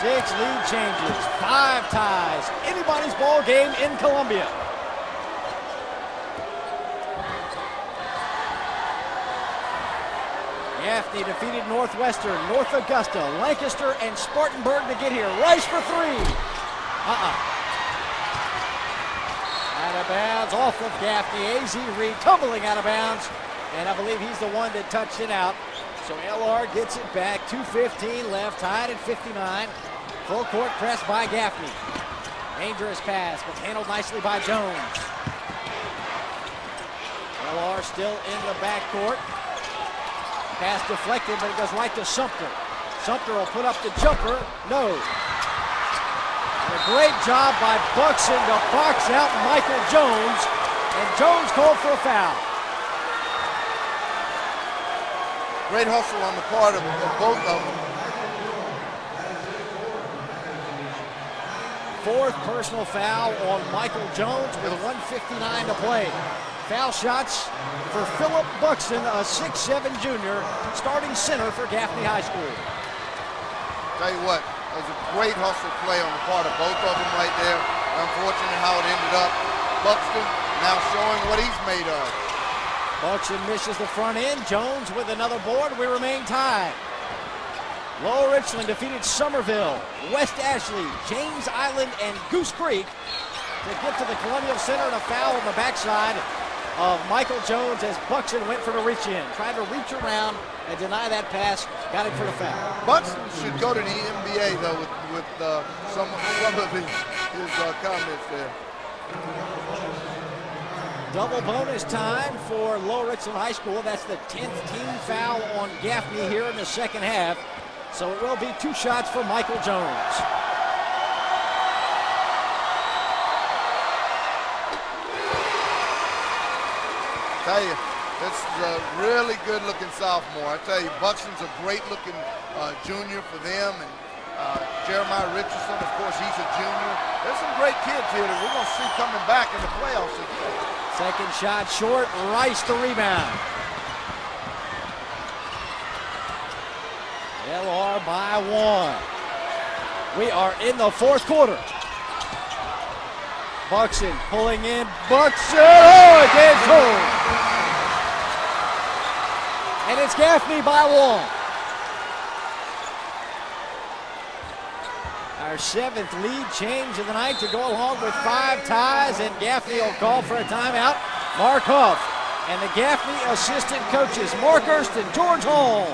Six lead changes, 5 ties. Anybody's ball game in Columbia. Gaffney defeated Northwestern, North Augusta, Lancaster, and Spartanburg to get here. Rice for 3. Out of bounds, off of Gaffney. AZ Reed tumbling out of bounds. and I believe he's the one that touched it out. So LR gets it back, 2:15 left, tied at 59. Full court press by Gaffney. Dangerous pass, but handled nicely by Jones. LR still in the backcourt. Pass deflected, but it goes right to Sumter. Sumter will put up the jumper. No. And a great job by Buxton to box out Michael Jones. And Jones called for a foul. Great hustle on the part of both of them. Fourth personal foul on Michael Jones with 1:59 to play. Foul shots for Philip Buxton, a 6'7" junior, starting center for Gaffney High School. Tell you what, it was a great hustle play on the part of both of them right there. Unfortunate how it ended up. Buxton now showing what he's made of. Buxton misses the front end. Jones with another board. We remain tied. Lower Richland defeated Somerville, West Ashley, James Island, and Goose Creek to get to the Colonial Center, and a foul on the backside of Michael Jones as Buxton went for the reach in. Tried to reach around and deny that pass. Got it for the foul. Buxton should go to the NBA, though, with some of his comments there. Double bonus time for Lower Richland High School. That's the 10th team foul on Gaffney here in the second half. So it will be 2 shots for Michael Jones. Tell you, this is a really good-looking sophomore. I tell you, Buxton's a great-looking junior for them, and Jeremiah Richardson, of course, he's a junior. There's some great kids here that we're going to see coming back in the playoffs. Second shot short, Rice the rebound. LR by 1. We are in the fourth quarter. Buxton pulling in. Buxton! Oh, it gets home. And it's Gaffney by 1. Our 7th lead change of the night to go along with 5 ties, and Gaffney will call for a timeout. Mark Huff and the Gaffney assistant coaches, Mark Erston, George Hall,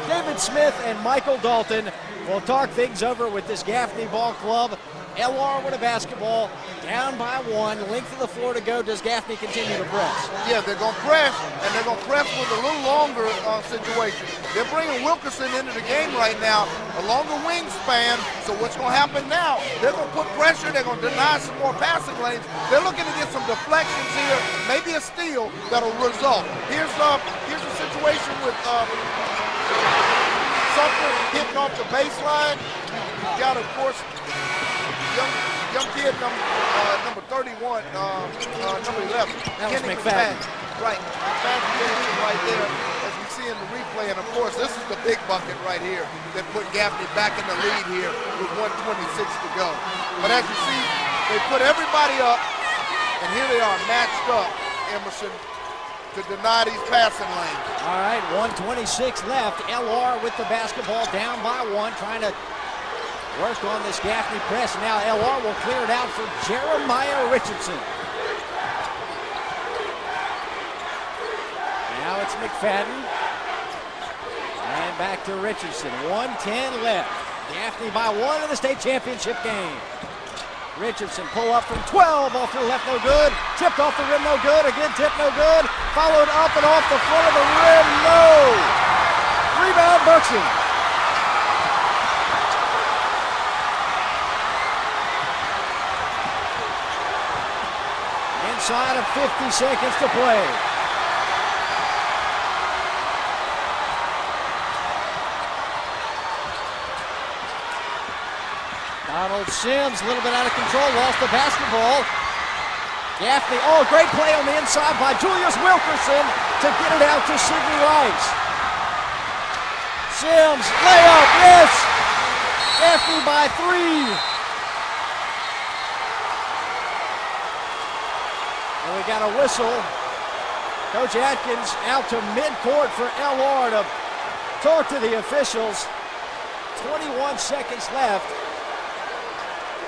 David Smith, and Michael Dalton will talk things over with this Gaffney ball club. LR with a basketball, down by 1, length of the floor to go. Does Gaffney continue to press? Yeah, they're going to press, and they're going to press with a little longer situation. They're bringing Wilkerson into the game right now, a longer wingspan. So what's going to happen now? They're going to put pressure. They're going to deny some more passing lanes. They're looking to get some deflections here, maybe a steal that'll result. Here's a situation with Sumter hitting off the baseline. You've got, of course, young kid, number 31, number 11. That was McFadden. Right, McFadden right there, as we see in the replay. And of course, this is the big bucket right here that put Gaffney back in the lead here with 1:26 to go. But as you see, they put everybody up, and here they are matched up, Emerson, to deny these passing lanes. All right, 1:26 left. LR with the basketball, down by 1, trying to work on this Gaffney press. Now LR will clear it out for Jeremiah Richardson. Now it's McFadden. And back to Richardson. 1:10 left. Gaffney by 1 in the state championship game. Richardson pull up from 12, off to the left, no good. Tipped off the rim, no good. Again, tipped, no good. Followed up and off the front of the rim, no. Rebound, Buxton. Inside of 50 seconds to play. Donald Sims, a little bit out of control, lost the basketball. Gaffney, oh, great play on the inside by Julius Wilkerson to get it out to Sidney Rice. Sims, layup, yes! Gaffney by 3. And we got a whistle. Coach Atkins out to midcourt for LR to talk to the officials. 21 seconds left.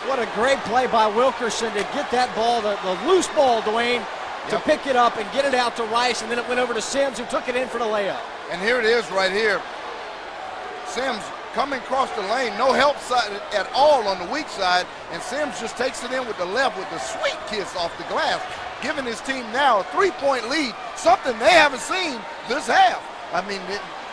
What a great play by Wilkerson to get that ball, the loose ball, Dwayne, to pick it up and get it out to Rice, and then it went over to Sims, who took it in for the layup. And here it is right here. Sims coming across the lane, no help side at all on the weak side, and Sims just takes it in with the left with the sweet kiss off the glass, giving his team now a 3-point lead, something they haven't seen this half. I mean,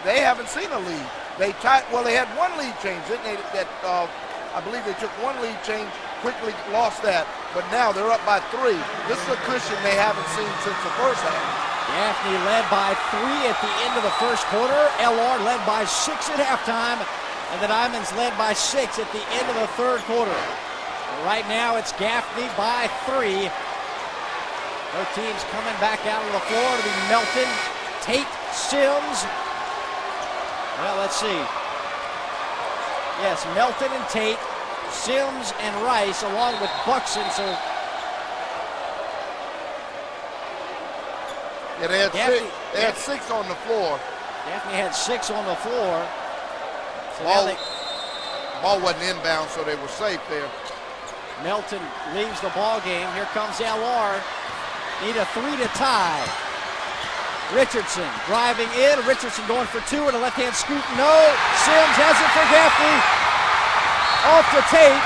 they haven't seen a lead. They had one lead change, didn't they? I believe they took one lead change, quickly lost that, but now they're up by 3. This is a cushion they haven't seen since the first half. Gaffney led by 3 at the end of the first quarter. LR led by 6 at halftime, and the Diamonds led by 6 at the end of the third quarter. Right now it's Gaffney by 3. Both teams coming back out on the floor to be Melton, Tate, Sims. Well, let's see. Yes, Melton and Tate, Sims and Rice, along with Buxton. So yeah, they had 6 on the floor. Gaffney had 6 on the floor. So ball wasn't inbound, so they were safe there. Melton leaves the ball game. Here comes LR. Need a 3 to tie. Richardson driving in. Richardson going for 2 and a left-hand scoop. No. Sims has it for Gaffney. Off to Tate.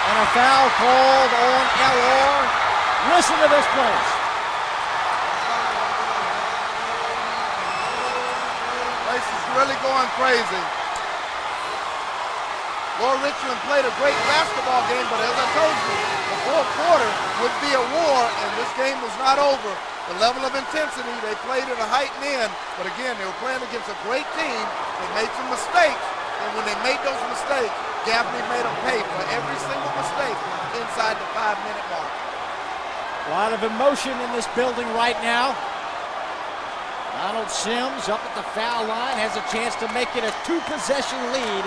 And a foul called on LR. Listen to this place. Place is really going crazy. Lord Richland played a great basketball game, but as I told you, the fourth quarter would be a war, and this game was not over. The level of intensity, they played at a heightened end, but again, they were playing against a great team. They made some mistakes, and when they made those mistakes, Gaffney made them pay for every single mistake inside the 5-minute mark. A lot of emotion in this building right now. Donald Sims up at the foul line has a chance to make it a 2-possession lead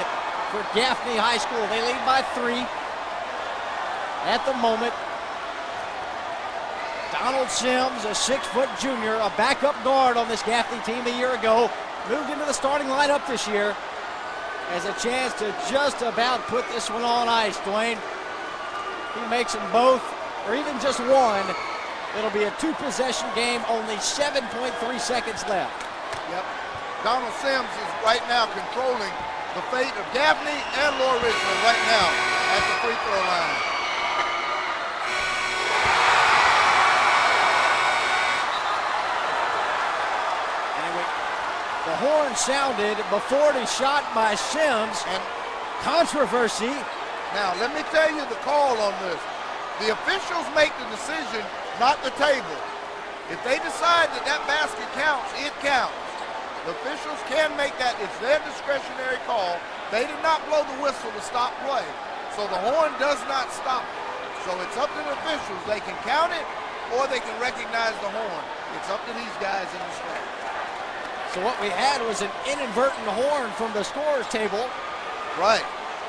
for Gaffney High School. They lead by 3 at the moment. Donald Sims, a 6-foot junior, a backup guard on this Gaffney team a year ago, moved into the starting lineup this year, has a chance to just about put this one on ice, Dwayne. He makes them both, or even just one, it'll be a 2-possession game, only 7.3 seconds left. Yep. Donald Sims is right now controlling the fate of Gaffney and Lord Richland right now at the free throw line. Anyway, the horn sounded before the shot by Sims, and controversy. Now, let me tell you the call on this. The officials make the decision, not the table. If they decide that that basket counts, it counts. The officials can make that. It's their discretionary call. They did not blow the whistle to stop play. So the horn does not stop it. So it's up to the officials. They can count it or they can recognize the horn. It's up to these guys in the stand. So what we had was an inadvertent horn from the scorer's table. Right.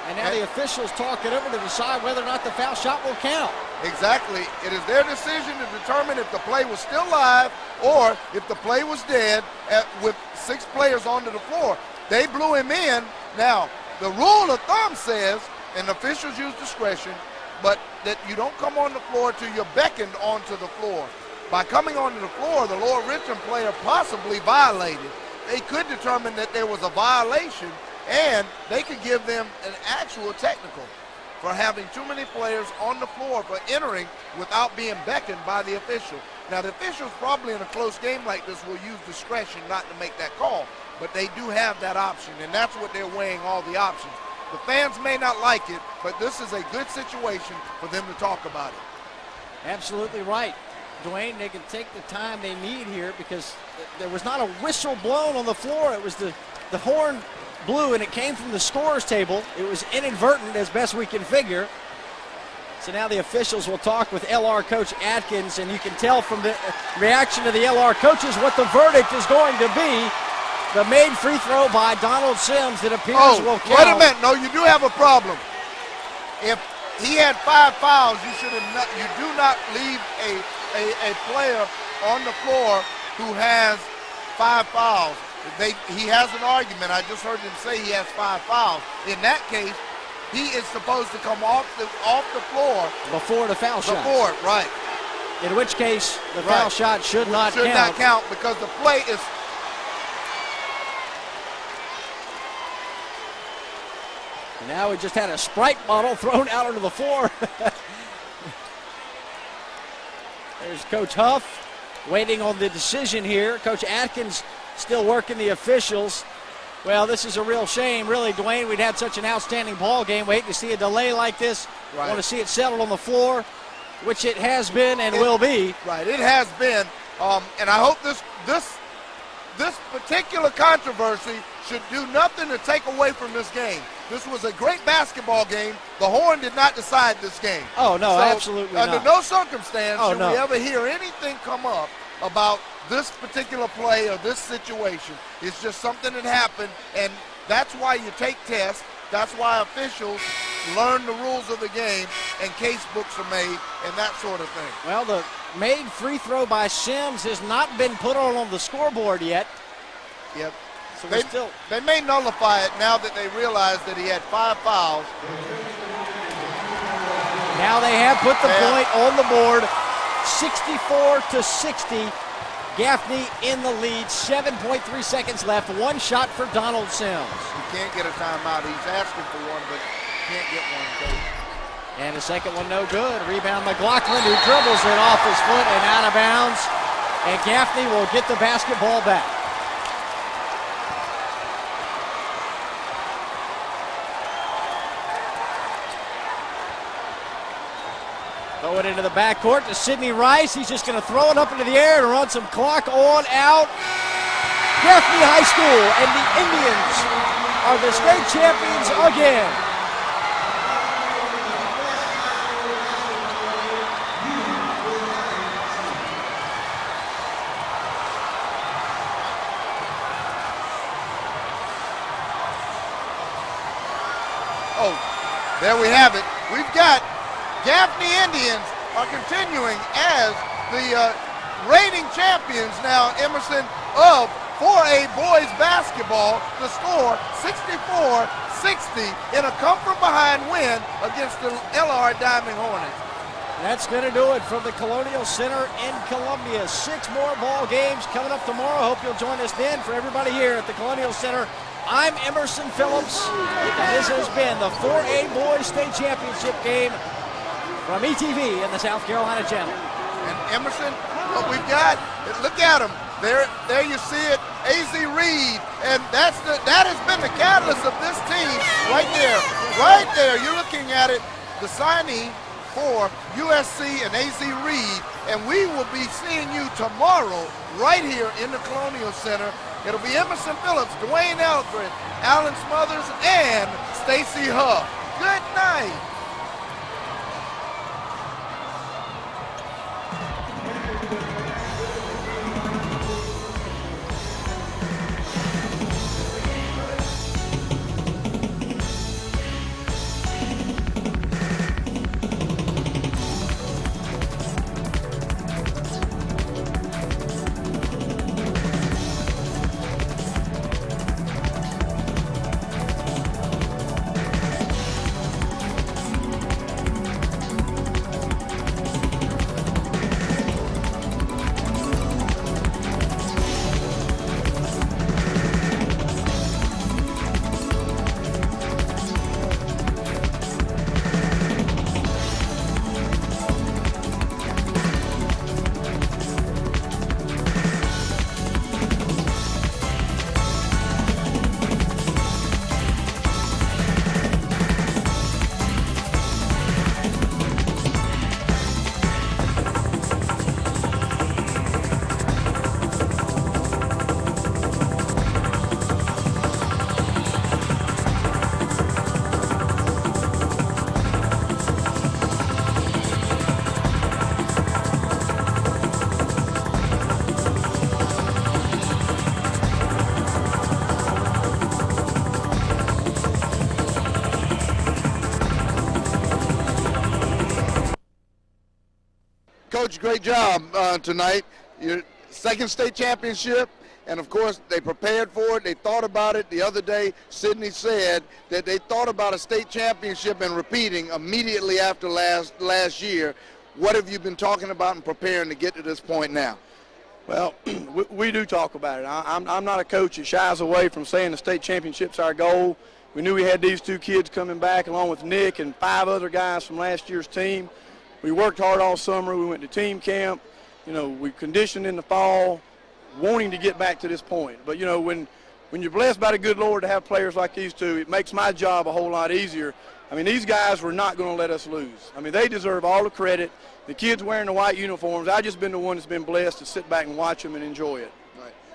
And now the officials talk it over to decide whether or not the foul shot will count. Exactly. It is their decision to determine if the play was still live or if the play was dead with 6 players onto the floor. They blew him in. Now, the rule of thumb says, and officials use discretion, but that you don't come on the floor till you're beckoned onto the floor. By coming onto the floor, the Lord Richland player possibly violated. They could determine that there was a violation, and they could give them an actual technical for having too many players on the floor for entering without being beckoned by the official. Now, the officials probably in a close game like this will use discretion not to make that call, but they do have that option, and that's what they're weighing, all the options. The fans may not like it, but this is a good situation for them to talk about it. Absolutely right, Dwayne. They can take the time they need here because there was not a whistle blown on the floor. It was the horn blew, and it came from the scorer's table. It was inadvertent as best we can figure. So now the officials will talk with LR coach Atkins, and you can tell from the reaction of the LR coaches what the verdict is going to be. The made free throw by Donald Sims that appears will count. Wait a minute. No, you do have a problem. If he had 5 fouls, you do not leave a player on the floor who has 5 fouls. He has an argument. I just heard him say he has 5 fouls. In that case, he is supposed to come off the floor before the foul shot. Before, right. in which case the foul shot should not count. Should not count because the play is. Now we just had a Sprite bottle thrown out onto the floor. There's Coach Huff waiting on the decision here. Coach Atkins still working the officials. Well, this is a real shame, really, Dwayne. We'd had such an outstanding ball game. We hate to see a delay like this. Right. Want to see it settled on the floor, which it has been and will be. Right, it has been. And I hope this particular controversy should do nothing to take away from this game. This was a great basketball game. The Horn did not decide this game. Oh, no, so absolutely not. Under no circumstance should no. we ever hear anything come up about this particular play or this situation. It's just something that happened, and that's why you take tests. That's why officials learn the rules of the game, and case books are made, and that sort of thing. Well, the made free throw by Sims has not been put on the scoreboard yet. Yep. So they may nullify it now that they realize that he had 5 fouls. Now they have put the point on the board, 64-60. Gaffney in the lead, 7.3 seconds left. One shot for Donald Sims. He can't get a timeout. He's asking for one, but can't get one, Coach. And the second one no good. Rebound Mclaughlin, who dribbles it off his foot and out of bounds. And Gaffney will get the basketball back. Throw it into the backcourt to Sidney Rice. He's just going to throw it up into the air and run some clock on out. Gaffney High School and the Indians are the state champions again. Oh, there we have it. We've got Gaffney Indians are continuing as the reigning champions now, Emerson, of 4A boys basketball. The score 64-60 in a come-from-behind win against the LR Diamond Hornets. That's going to do it from the Colonial Center in Columbia. 6 more ball games coming up tomorrow. Hope you'll join us then. For everybody here at the Colonial Center, I'm Emerson Phillips, and this has been the 4A Boys State Championship game from ETV in the South Carolina Channel. And Emerson, what we've got, look at him. There you see it, AZ Reed, and that has been the catalyst of this team right there. Right there, you're looking at it, the signee for USC and AZ Reed, and we will be seeing you tomorrow right here in the Colonial Center. It'll be Emerson Phillips, Dwayne Eldred, Alan Smothers, and Stacy Huff. Good night. Coach, great job tonight. Your second state championship, and of course they prepared for it. They thought about it. The other day, Sidney said that they thought about a state championship and repeating immediately after last year. What have you been talking about and preparing to get to this point now? Well, we do talk about it. I'm not a coach that shies away from saying the state championship's our goal. We knew we had these 2 kids coming back along with Nick and 5 other guys from last year's team. We worked hard all summer. We went to team camp. You know, we conditioned in the fall, wanting to get back to this point. But, you know, when you're blessed by the good Lord to have players like these 2, it makes my job a whole lot easier. I mean, these guys were not going to let us lose. I mean, they deserve all the credit. The kids wearing the white uniforms, I've just been the one that's been blessed to sit back and watch them and enjoy it.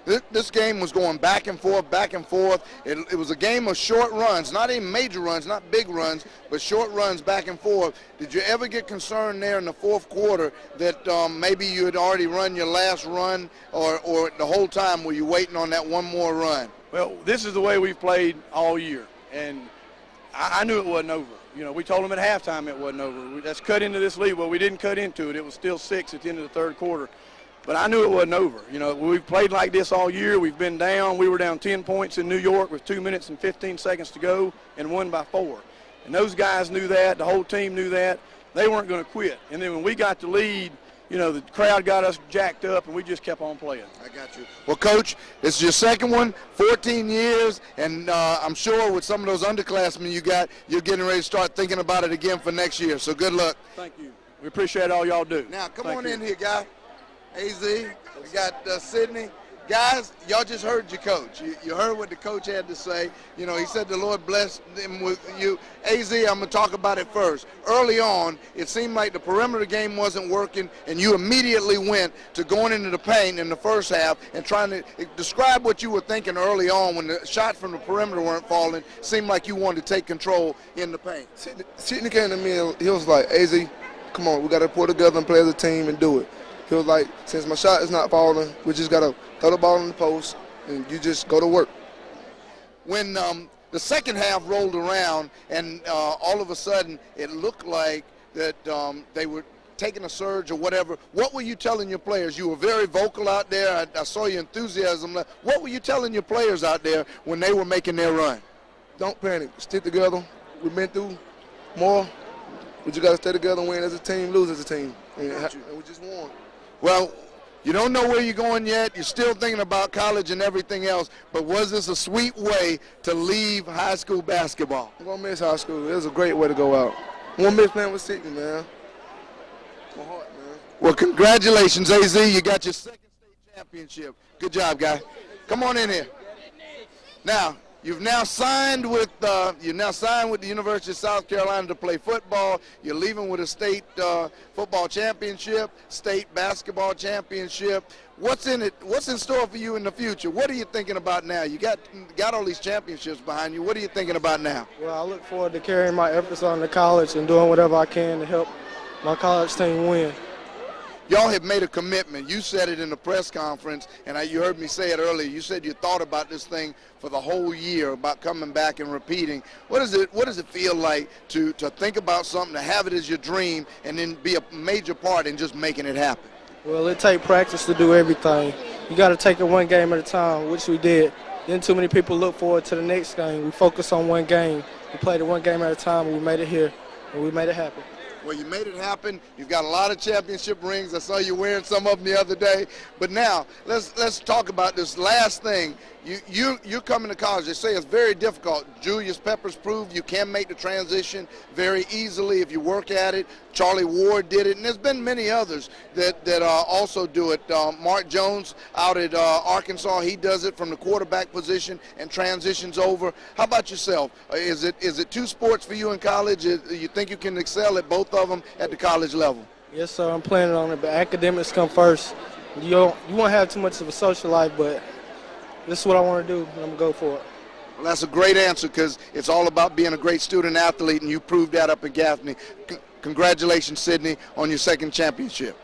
Right. This game was going back and forth, back and forth. It was a game of short runs, not even major runs, not big runs, but short runs back and forth. Did you ever get concerned there in the fourth quarter that maybe you had already run your last run, or the whole time were you waiting on that one more run? Well, this is the way we've played all year, and I knew it wasn't over. You know, we told them at halftime it wasn't over. That's cut into this lead. Well, we didn't cut into it. It was still 6 at the end of the third quarter. But I knew it wasn't over. You know, we've played like this all year. We've been down. We were down 10 points in New York with 2 minutes and 15 seconds to go and won by 4. And those guys knew that. The whole team knew that. They weren't going to quit. And then when we got the lead, you know, the crowd got us jacked up, and we just kept on playing. I got you. Well, Coach, this is your second one, 14 years, and I'm sure with some of those underclassmen you got, you're getting ready to start thinking about it again for next year. So good luck. Thank you. We appreciate all y'all do. Now, come on in here, guy. AZ, we got Sydney. Guys, y'all just heard your coach. You heard what the coach had to say. You know, he said the Lord blessed him with you. AZ, I'm going to talk about it first. Early on, it seemed like the perimeter game wasn't working, and you immediately went to going into the paint in the first half and trying to describe what you were thinking early on when the shots from the perimeter weren't falling. Seemed like you wanted to take control in the paint. Sidney came to me and he was like, AZ, come on, we got to pull together and play as a team and do it. He was like, since my shot is not falling, we just got to throw the ball in the post and you just go to work. When the second half rolled around and all of a sudden it looked like that they were taking a surge or whatever, what were you telling your players? You were very vocal out there. I saw your enthusiasm. What were you telling your players out there when they were making their run? Don't panic. Stick together. We've been through more. We just got to stay together and win as a team, lose as a team. And we just won. Well, you don't know where you're going yet. You're still thinking about college and everything else. But was this a sweet way to leave high school basketball? I'm going to miss high school. It was a great way to go out. I'm going to miss playing with Sidney, man. My heart, man. Well, congratulations, AZ. You got your second state championship. Good job, guy. Come on in here. Now, you've now signed with the University of South Carolina to play football. You're leaving with a state football championship, state basketball championship. What's in store for you in the future? What are you thinking about now? You got all these championships behind you. What are you thinking about now? Well, I look forward to carrying my efforts on to college and doing whatever I can to help my college team win. Y'all have made a commitment. You said it in the press conference, and you heard me say it earlier. You said you thought about this thing for the whole year, about coming back and repeating. What does it feel like to think about something, to have it as your dream, and then be a major part in just making it happen? Well, it takes practice to do everything. You got to take it one game at a time, which we did. Then too many people look forward to the next game. We focus on one game. We played it one game at a time, and we made it here, and we made it happen. Well, you made it happen. You've got a lot of championship rings. I saw you wearing some of them the other day. But now, let's talk about this last thing. You're coming to college. They say it's very difficult. Julius Peppers proved you can make the transition very easily if you work at it. Charlie Ward did it, and there's been many others that also do it. Mark Jones out at Arkansas, he does it from the quarterback position and transitions over. How about yourself? Is it two sports for you in college? You think you can excel at both of them at the college level? Yes, sir. I'm planning on it, but academics come first. You won't have too much of a social life, but this is what I want to do, and I'm going to go for it. Well, that's a great answer because it's all about being a great student athlete, and you proved that up at Gaffney. Congratulations, Sydney, on your second championship.